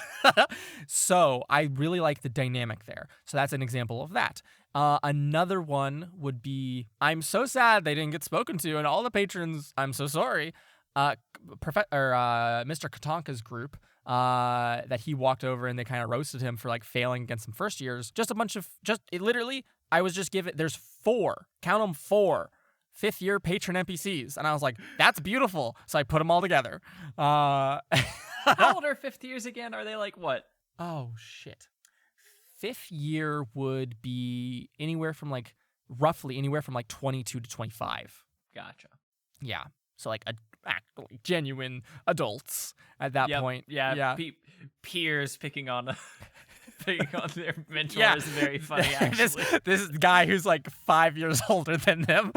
So I really like the dynamic there. So that's an example of that. Another one would be, I'm so sad they didn't get spoken to, and all the patrons, I'm so sorry. Mr. Katanka's group, that he walked over and they kind of roasted him for like failing against some first years. Just a bunch of, I was just given, there's 4, count them 4, 5th year patron NPCs. And I was like, that's beautiful. So I put them all together. How old are 5th years again? Are they like what? Oh, shit. 5th year would be roughly anywhere from like 22 to 25. Gotcha. Yeah. So like actually genuine adults at that point. Yeah. Peers picking on their mentor Yeah. is very funny, actually. this guy who's like 5 years older than them.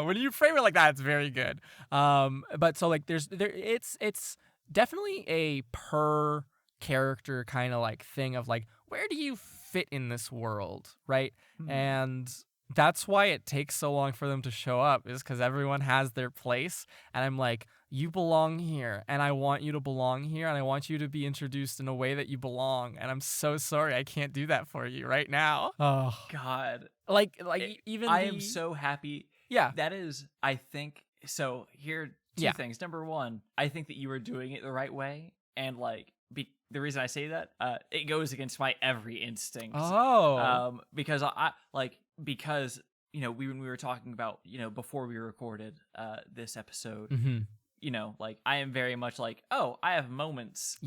When you frame it like that, it's very good. But so like it's definitely a per character kind of like thing of like, where do you fit in this world, right? And that's why it takes so long for them to show up, is because everyone has their place, and I'm like, you belong here, and I want you to belong here, and I want you to be introduced in a way that you belong, and I'm so sorry I can't do that for you right now. Oh God, even I am so happy. Yeah, that is, I think so. Here, two things. Number one, I think that you are doing it the right way, and like the reason I say that, it goes against my every instinct. Because because when we were talking about before we recorded this episode, I am very much like, oh, I have moments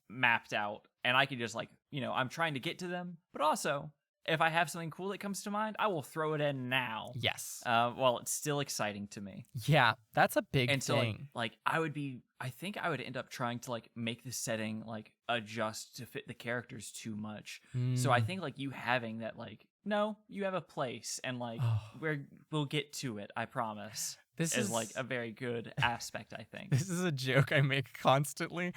mapped out, and I can just I'm trying to get to them, but also if I have something cool that comes to mind, I will throw it in now. Yes. While it's still exciting to me. Yeah, that's a big thing. So I think I would end up trying to make the setting adjust to fit the characters too much. So I think you having that no, you have a place, and we'll get to it. I promise. This is a very good aspect, I think. This is a joke I make constantly.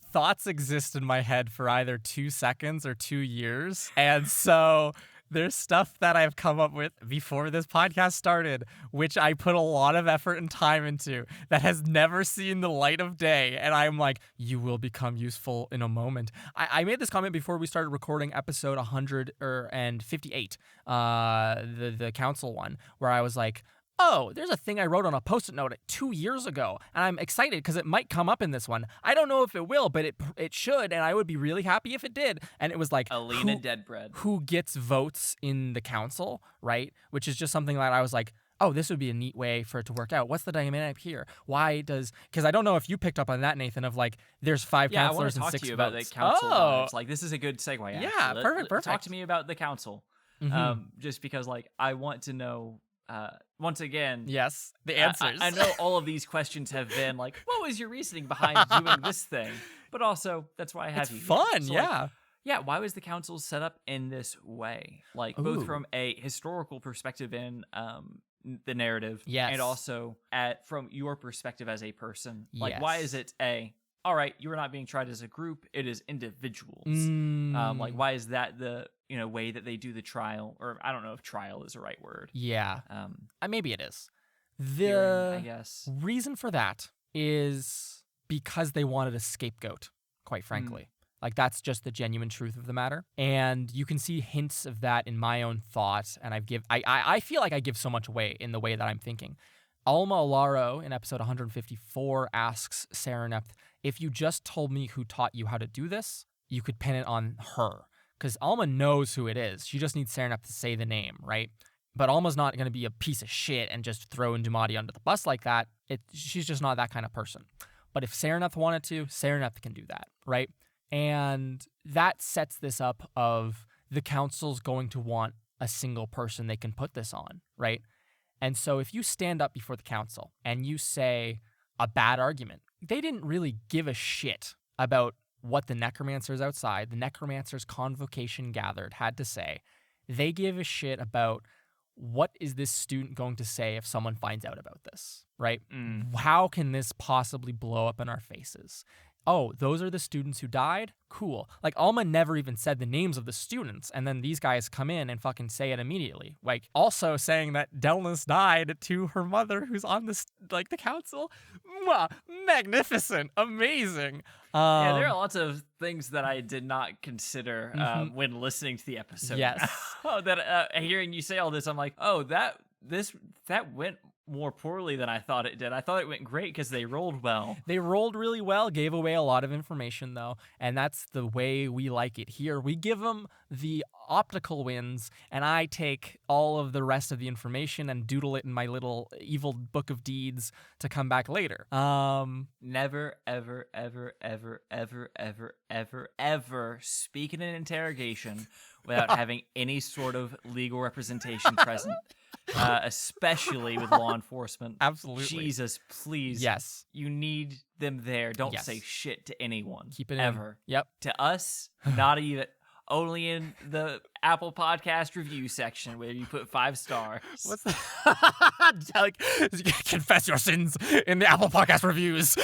thoughts exist in my head for either 2 seconds or 2 years. And so there's stuff that I've come up with before this podcast started, which I put a lot of effort and time into, that has never seen the light of day. And I'm like, you will become useful in a moment. I made this comment before we started recording episode 158, the council one, where I was like, oh, there's a thing I wrote on a Post-it note 2 years ago, and I'm excited because it might come up in this one. I don't know if it will, but it should, and I would be really happy if it did. And it was like, Alina Deadbread. who gets votes in the council, right? Which is just something that I was like, oh, this would be a neat way for it to work out. What's the dynamic here? Because I don't know if you picked up on that, Nathan, of like, there's 5 counselors and 6 votes. Yeah, I want to talk to you about the council vibes. Like, this is a good segue. Yeah, actually. perfect. Talk to me about the council. Just because, like, I want to know. Once again, yes, the answers. I know all of these questions have been like, what was your reasoning behind doing this thing? But also, that's why I have it's you. Fun, so, yeah. Like, yeah, why was the council set up in this way? Like, both from a historical perspective in the narrative, yes, and also from your perspective as a person. Like, yes. why is it all right, you are not being tried as a group, it is individuals. Like, why is that the way that they do the trial? Or I don't know if trial is the right word. Yeah. Maybe it is. Hearing, I guess. Reason for that is because they wanted a scapegoat, quite frankly. Like, that's just the genuine truth of the matter. And you can see hints of that in my own thoughts. And I feel like I give so much away in the way that I'm thinking. Alma Alaro in episode 154 asks Sereneth, if you just told me who taught you how to do this, you could pin it on her. Because Alma knows who it is. She just needs Sereneth to say the name, right? But Alma's not going to be a piece of shit and just throw Indumati under the bus like that. She's just not that kind of person. But if Sereneth wanted to, Sereneth can do that, right? And that sets this up of the council's going to want a single person they can put this on, right? And so if you stand up before the council and you say a bad argument, they didn't really give a shit about what the necromancers outside, the necromancers convocation gathered, had to say. They give a shit about what is this student going to say if someone finds out about this, right? How can this possibly blow up in our faces? Oh, those are the students who died? Cool. Like, Alma never even said the names of the students, and then these guys come in and fucking say it immediately. Like, also saying that Delnus died to her mother, who's on the council. Mwah, magnificent. Amazing. Yeah, there are lots of things that I did not consider when listening to the episode. Yes. Hearing you say all this, I'm like, oh, that went more poorly than I thought it did. I thought it went great because they rolled well. They rolled really well, gave away a lot of information, though, and that's the way we like it here. We give them the optical wins, and I take all of the rest of the information and doodle it in my little evil book of deeds to come back later. Never, ever, ever, ever, ever, ever, ever, ever speak in an interrogation without having any sort of legal representation present. Especially with law enforcement. Absolutely. Jesus, please. Yes. You need them there. Don't say shit to anyone. Keep it ever. Yep. To us, not even. Only in the Apple Podcast review section where you put 5 stars. What's that? Like, confess your sins in the Apple Podcast reviews.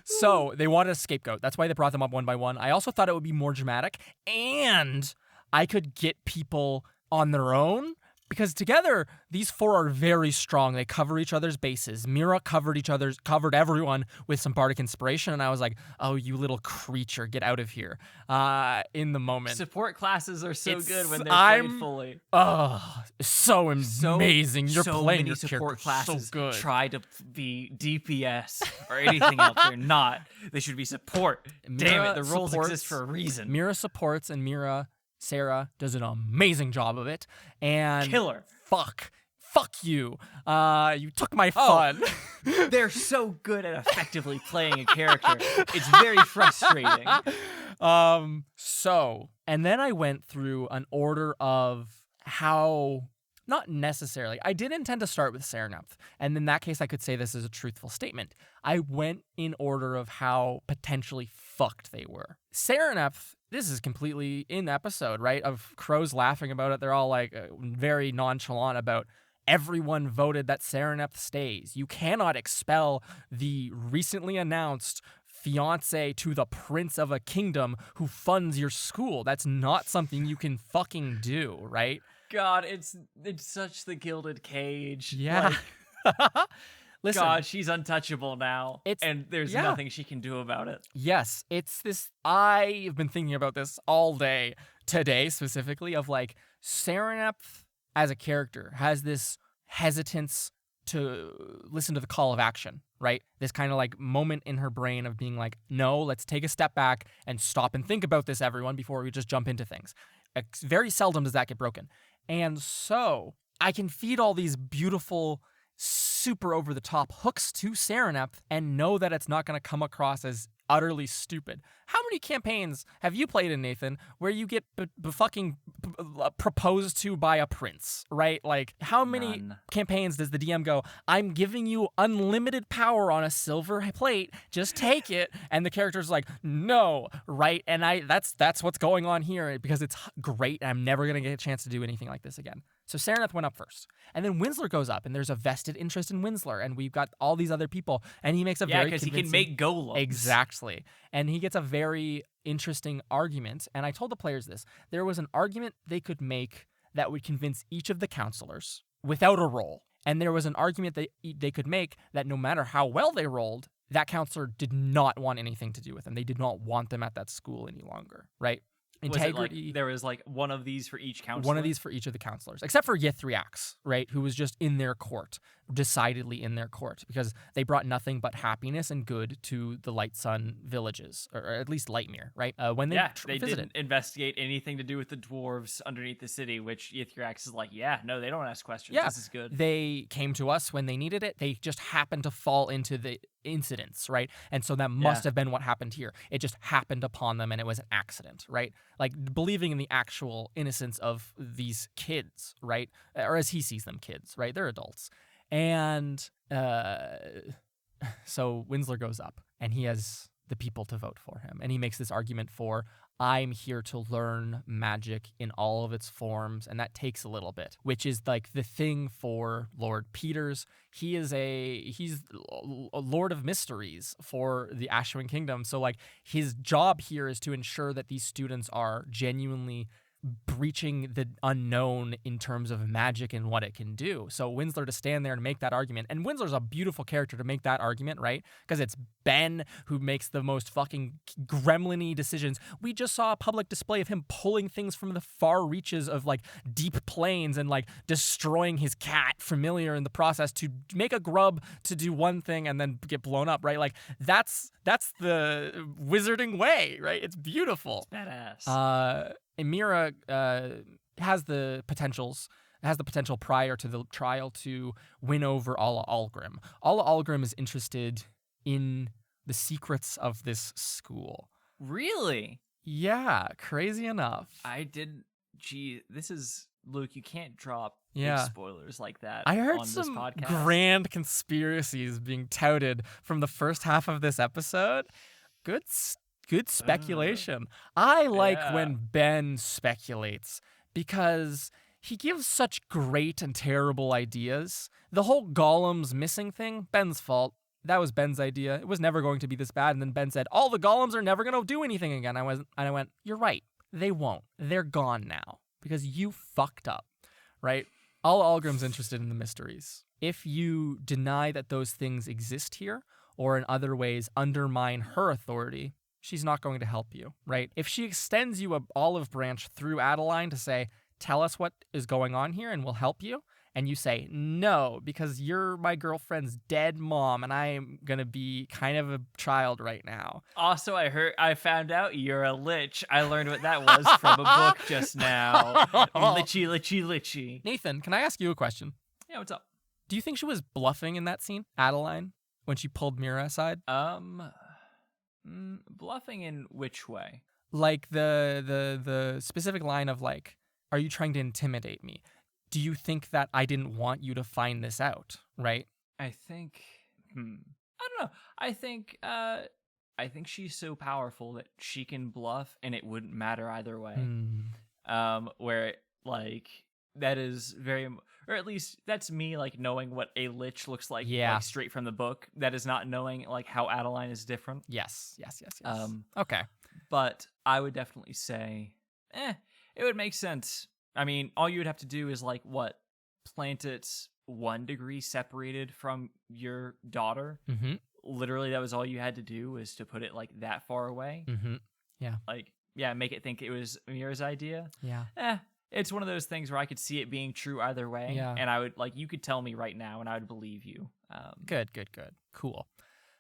So they wanted a scapegoat. That's why they brought them up one by one. I also thought it would be more dramatic, and I could get people on their own. Because together, these 4 are very strong. They cover each other's bases. Mira covered everyone with some bardic inspiration, and I was like, "Oh, you little creature, get out of here!" In the moment, support classes are so good when they're played fully. Oh, so amazing! You're so playing many your support classes. So good. Try to be DPS or anything else. They're not. They should be support. Damn it! The roles exist for a reason. Mira supports, and Sarah does an amazing job of it. And killer. Fuck you. You took my fun. They're so good at effectively playing a character. It's very frustrating. And then I went through an order of how, not necessarily, I did intend to start with Sereneth, and in that case I could say this is a truthful statement. I went in order of how potentially fucked they were. Sereneth, this is completely in episode, right? Of crows laughing about it. They're all like very nonchalant about everyone voted that Sereneth stays. You cannot expel the recently announced fiance to the prince of a kingdom who funds your school. That's not something you can fucking do, right? God, it's such the gilded cage. Yeah. Like, Listen, God, she's untouchable now. It's- and there's yeah. nothing she can do about it. yes, it's this. I've been thinking about this all day today, specifically, of like Sereneth as a character has this hesitance to listen to the call of action, right? This kind of like moment in her brain of being like, no, let's take a step back and stop and think about this, everyone, before we just jump into things. Very seldom does that get broken. And so I can feed all these beautiful, super over the top hooks to Sereneth and know that it's not going to come across as utterly stupid. How many campaigns have you played in, Nathan, where you get fucking proposed to by a prince, right? Like, how many None. campaigns does the DM go, I'm giving you unlimited power on a silver plate, just take it, and the character's like, no, right? And that's what's going on here, because it's great, and I'm never going to get a chance to do anything like this again. So Sereneth went up first. And then Winsler goes up, and there's a vested interest in Winsler, and we've got all these other people, and he makes a very because he can convincing- make golems. Exactly. And he gets a very interesting argument. And I told the players this. There was an argument they could make that would convince each of the counselors without a roll. And there was an argument that they could make that no matter how well they rolled, that counselor did not want anything to do with them. They did not want them at that school any longer, right? Was it Integrity. like, there was like one of these for each counselor? One of these for each of the counselors, except for Yithriax, right, who was just in their court, decidedly in their court, because they brought nothing but happiness and good to the Light Sun villages, or at least Lightmere, right? When they they visited. didn't investigate anything to do with the dwarves underneath the city, which Yithriax is like, yeah, no, they don't ask questions. Yeah, This is good. They came to us when they needed it. They just happened to fall into the incidents, right? And so that must have been what happened here. It just happened upon them, and it was an accident, right? Like, believing in the actual innocence of these kids, right? Or as he sees them, kids, right? They're adults. And so Winsler goes up, and he has the people to vote for him. And he makes this argument for, I'm here to learn magic in all of its forms, and that takes a little bit, which is like the thing for Lord Peters. He's a Lord of Mysteries for the Ashwin Kingdom. So like, his job here is to ensure that these students are genuinely breaching the unknown in terms of magic and what it can do. So Winsler to stand there and make that argument, and Winsler's a beautiful character to make that argument, right? Because it's Ben who makes the most fucking gremlin-y decisions. We just saw a public display of him pulling things from the far reaches of like deep plains and like destroying his cat Familiar in the process to make a grub to do one thing and then get blown up, right? Like, that's the wizarding way, right? It's beautiful. It's badass. Emira has the potential prior to the trial to win over Alla Algrim. Alla Algrim is interested in the secrets of this school. Really? Yeah, crazy enough. This is, Luke, you can't drop Yeah. big spoilers like that I heard on this some podcast. grand conspiracies being touted from the first half of this episode. Good speculation. I like Yeah. when Ben speculates because he gives such great and terrible ideas. The whole golems missing thing, Ben's fault. That was Ben's idea. It was never going to be this bad. And then Ben said, all the golems are never going to do anything again. I went, you're right. They won't. They're gone now because you fucked up, right? All Algrim's interested in the mysteries. If you deny that those things exist here, or in other ways undermine her authority, she's not going to help you, right? If she extends you an olive branch through Adeline to say, tell us what is going on here and we'll help you, and you say, no, because you're my girlfriend's dead mom and I am going to be kind of a child right now. Also, I found out you're a lich. I learned what that was from a book just now. Lichy. Nathan, can I ask you a question? Yeah, what's up? Do you think she was bluffing in that scene, Adeline, when she pulled Mira aside? Bluffing in which way? Like the specific line of like, are you trying to intimidate me? Do you think that I didn't want you to find this out, right? I think I don't know. I think she's so powerful that she can bluff and it wouldn't matter either way. Where like that is very, or at least that's me like knowing what a lich looks like, Yeah. like straight from the book. That is not knowing like how Adeline is different. Yes. Okay. But I would definitely say, it would make sense. I mean, all you would have to do is like plant it 1 degree separated from your daughter. Mm-hmm. Literally, that was all you had to do, was to put it like that far away. Mm-hmm. Like, yeah, make it think it was Mira's idea. Yeah. It's one of those things where I could see it being true either way. Yeah. And I would like, you could tell me right now and I would believe you. Good. Cool.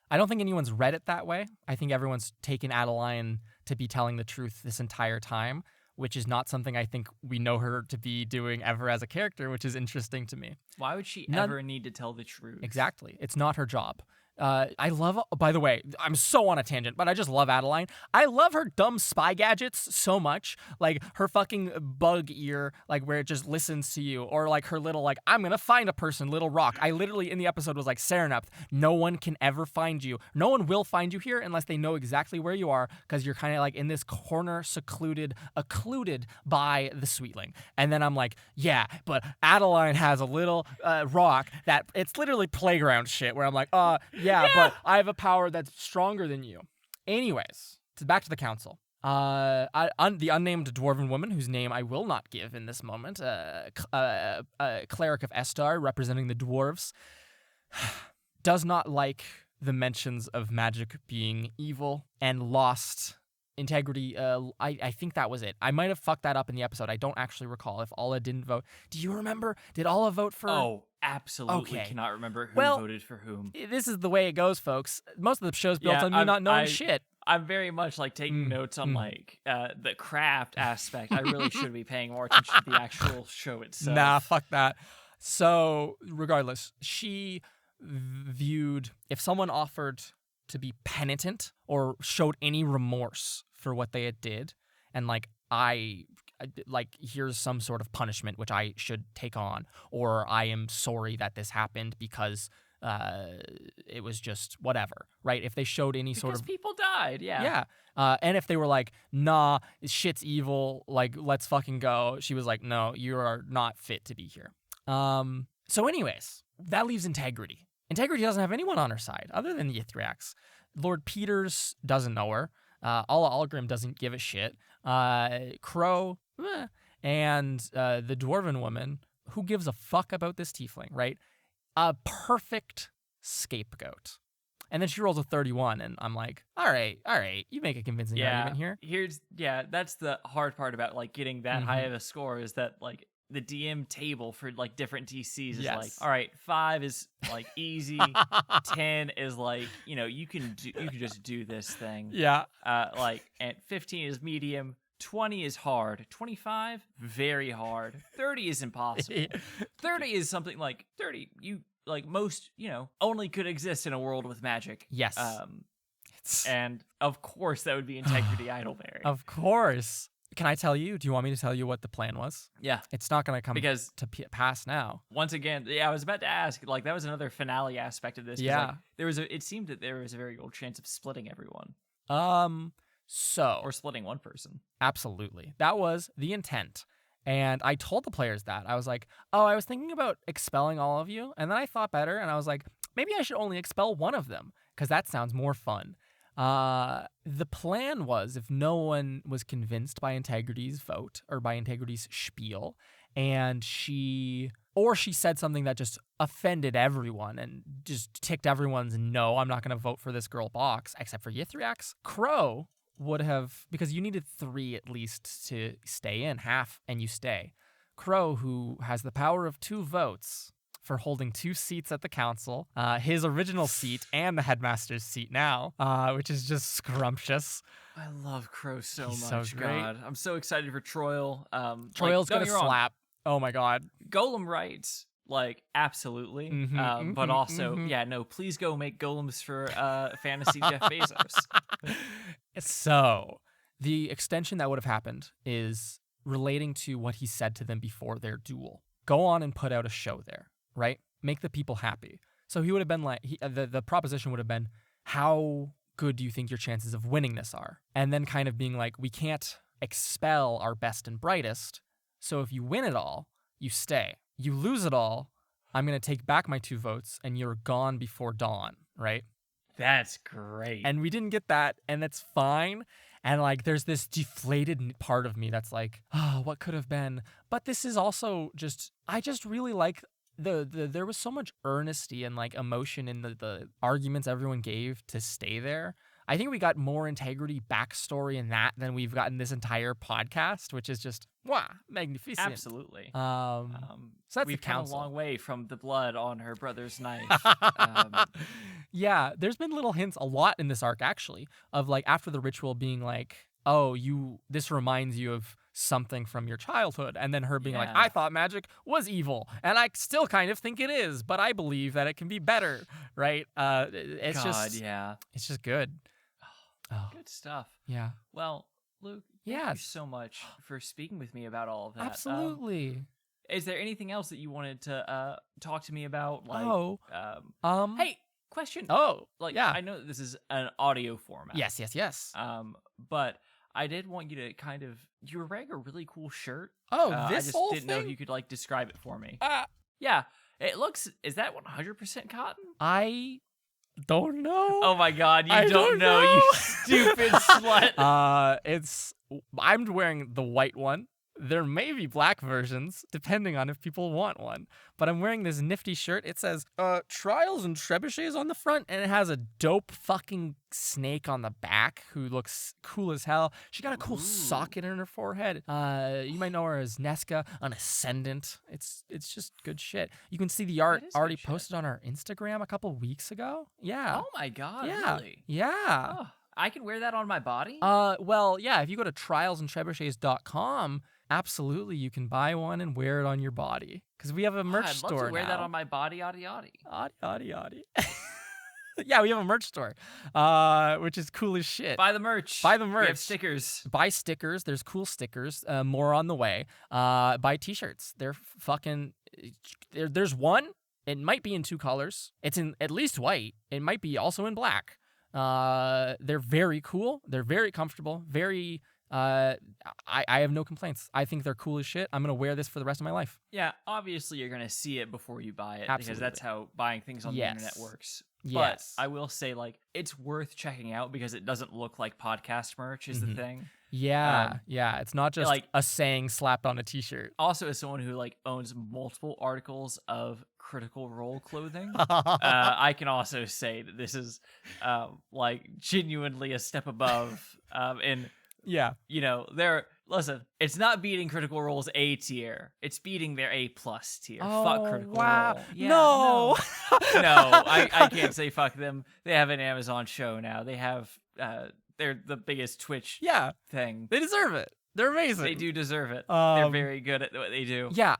I don't think anyone's read it that way. I think everyone's taken Adeline to be telling the truth this entire time, which is not something I think we know her to be doing ever as a character, which is interesting to me. Why would she ever need to tell the truth? Exactly. It's not her job. I love, by the way, I'm so on a tangent, but I just love Adeline. I love her dumb spy gadgets so much. Like her fucking bug ear, like where it just listens to you, or like her little, like, I'm going to find a person, little rock. I literally in the episode was like, Serenapth, no one can ever find you. No one will find you here unless they know exactly where you are, because you're kind of like in this corner, secluded, occluded by the Sweetling. And then I'm like, yeah, but Adeline has a little rock that it's literally playground shit where I'm like, yeah, but I have a power that's stronger than you. Anyways, back to the council. The unnamed dwarven woman, whose name I will not give in this moment, cleric of Estar, representing the dwarves, does not like the mentions of magic being evil and lost integrity. I think that was it. I might have fucked that up in the episode. I don't actually recall if Alla didn't vote. Do you remember? Did Alla vote for? Oh, absolutely. Okay. Cannot remember who voted for whom. This is the way it goes, folks. Most of the show's built on you not knowing shit. I'm very much like taking notes on like the craft aspect. I really should be paying more attention to the actual show itself. Nah, fuck that. So, regardless, she viewed if someone offered to be penitent or showed any remorse for what they had did, and like here's some sort of punishment which I should take on, or I am sorry that this happened because it was just whatever, right? If they showed any sort of people died, yeah. And if they were like, nah, shit's evil, like let's fucking go, she was like, no, you are not fit to be here. So anyways, that leaves integrity. Integrity doesn't have anyone on her side other than Ythrax. Lord Peters doesn't know her. Alla Algrim doesn't give a shit. Crow, and the dwarven woman, who gives a fuck about this tiefling, right? A perfect scapegoat. And then she rolls a 31, and I'm like, all right, you make a convincing argument here. That's the hard part about like getting that high of a score, is that like the DM table for like different DCs is like, all right, 5 is like easy, 10 is like, you can just do this thing. Yeah. And 15 is medium, 20 is hard, 25 very hard, 30 is impossible. 30 is something like 30 you like most, only could exist in a world with magic. Yes. And of course that would be Integrity Idleberry. Of course. Can I tell you? Do you want me to tell you what the plan was? Yeah. It's not going to come because to pass now. Once again, I was about to ask, like, that was another finale aspect of this. Yeah. Like, it seemed that there was a very good chance of splitting everyone. Or splitting one person. Absolutely. That was the intent. And I told the players that. I was like, I was thinking about expelling all of you. And then I thought better, and I was like, maybe I should only expel one of them, because that sounds more fun. The plan was, if no one was convinced by Integrity's vote or by Integrity's spiel, and she said something that just offended everyone and just ticked everyone's no, I'm not going to vote for this girl box, except for Ythrax, Crow would have, because you needed 3 at least to stay in, half, and you stay. Crow, who has the power of 2 votes for holding 2 seats at the council, his original seat and the headmaster's seat now, which is just scrumptious. I love Crow so He's much. so great. God, I'm so excited for Troil. Troil's gonna slap. Oh my god. Golem writes, like, absolutely. But also, no, please go make golems for fantasy Jeff Bezos. So, the extension that would have happened is relating to what he said to them before their duel. Go on and put out a show there, right? Make the people happy. So he would have been like, the proposition would have been, how good do you think your chances of winning this are? And then kind of being like, we can't expel our best and brightest, so if you win it all, you stay. You lose it all, I'm going to take back my 2 votes, and you're gone before dawn, right? That's great. And we didn't get that, and that's fine. And like, there's this deflated part of me that's like, oh, what could have been? But this is also just, I just really like there was so much earnesty and like emotion in the arguments everyone gave to stay there. I think we got more integrity, backstory in that than we've gotten this entire podcast, which is just, wow, magnificent. Absolutely. So that's We've the come a council. long way from the blood on her brother's knife. Yeah, there's been little hints a lot in this arc, actually, of like after the ritual being like, oh, this reminds you of something from your childhood, and then her being like, Yeah. I thought magic was evil, and I still kind of think it is, but I believe that it can be better, right? It's God, yeah. it's just good. Oh, Good stuff. yeah, Well, Luke, thank you Yes. so much for speaking with me about all of that. absolutely. Is there anything else that you wanted to talk to me about? Like, hey, question. oh, Like, yeah. I know that this is an audio format. yes. But I did want you to kind of, you were wearing a really cool shirt. Oh, I this just whole didn't know if thing? you could like describe it for me. Uh, Yeah, it looks. Is that 100% cotton? I don't know. Oh my God, you I don't don't know, know. you stupid slut. I'm wearing the white one. There may be black versions, depending on if people want one. But I'm wearing this nifty shirt. It says, Trials and Trebuchets on the front, and it has a dope fucking snake on the back who looks cool as hell. She got a cool socket in her forehead. You might know her as Nesca, an Ascendant. It's just good shit. You can see the art That is good already shit. posted on our Instagram a couple weeks ago. Yeah. Oh my God, yeah. really? Yeah. Oh, I can wear that on my body? Well, yeah, if you go to trialsandtrebuchets.com, absolutely, you can buy one and wear it on your body. Because we have a merch I'd store love to wear now. that on my body, yaddy yaddy. Yaddy. Yeah, we have a merch store, which is cool as shit. Buy the merch. Buy the We merch. have stickers. Buy stickers. There's cool stickers. More on the way. Buy t-shirts. They're fucking. There's one. It might be in 2 colors. It's in at least white. It might be also in black. They're very cool. They're very comfortable. Very. I have no complaints. I think they're cool as shit. I'm gonna wear this for the rest of my life. Yeah, obviously you're going to see it before you buy it. Because Absolutely. that's how buying things on the Yes. internet works. Yes. But I will say, like, it's worth checking out because it doesn't look like podcast merch is Mhm. the thing. Yeah, yeah. It's not just like- a saying slapped on a t-shirt. Also, as someone who, like, owns multiple articles of Critical Role clothing, Uh, I can also say that this is, like, genuinely a step above. And, yeah. you know, listen, it's not beating Critical Role's A tier. It's beating their A+ tier. Fuck Critical wow. Role. Yeah, no. no, I can't say fuck them. They have an Amazon show now. They have, they're the biggest Twitch Yeah, thing. they deserve it. They're amazing. They do deserve it. They're Um, very good at what they do. Yeah,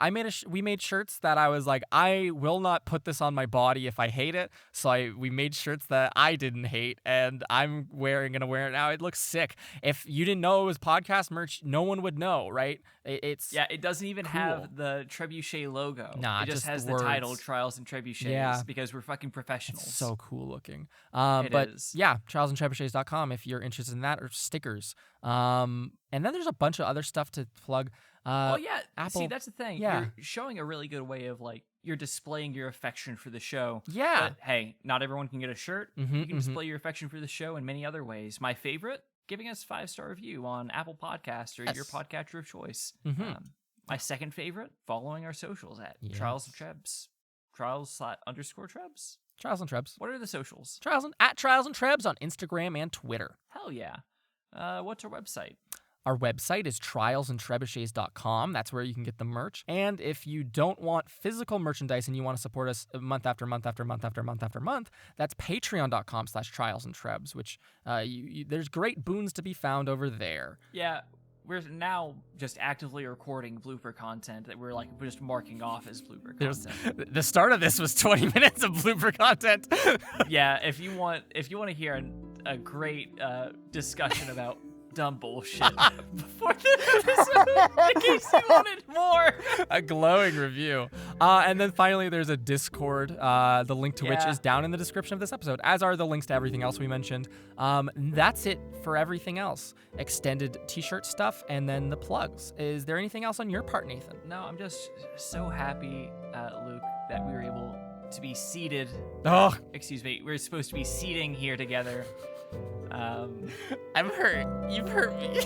we made shirts that I was like, I will not put this on my body if I hate it. So we made shirts that I didn't hate, and I'm gonna wear it now. It looks sick. If you didn't know it was podcast merch, no one would know, right? It's Yeah, it doesn't even Cool. have the Trebuchet logo. Nah, it just just has words. the title Trials and Trebuchets Yeah. because we're fucking professionals. It's so cool looking. It But is. yeah, trialsandtrebuchets.com if you're interested in that, or stickers. And then there's a bunch of other stuff to plug. Oh yeah, see Apple- that's the thing. yeah. You're showing a really good way of like you're displaying your affection for the show. Yeah. But hey, not everyone can get a shirt. Mhm, You can mhm. display your affection for the show in many other ways. My favorite, giving us 5-star review on Apple Podcasts or your Yes. podcatcher of choice. Mhm. My second favorite, following our socials at Yes. Trials of Trebs. Trials_Trebs. Trials and Trebs. What are the socials? At Trials and Trebs on Instagram and Twitter. Hell yeah. What's our website? Our website is trialsandtrebuchets.com. That's where you can get the merch. And if you don't want physical merchandise and you want to support us month after month after month after month after month, that's patreon.com/trialsandtrebs, which there's great boons to be found over there. Yeah, we're now just actively recording blooper content that we're just marking off as blooper content. The start of this was 20 minutes of blooper content. Yeah, if you want to hear a great discussion about dumb bullshit before the episode in case you wanted more. A glowing review. And then finally, there's a Discord, the link to which Yeah. is down in the description of this episode, as are the links to everything else we mentioned. That's it for everything else. Extended t-shirt stuff, and then the plugs. Is there anything else on your part, Nathan? No, I'm just so happy, Luke, that we were able to be seated. Oh, Excuse me, we're supposed to be seating here together. I'm hurt. You've hurt me.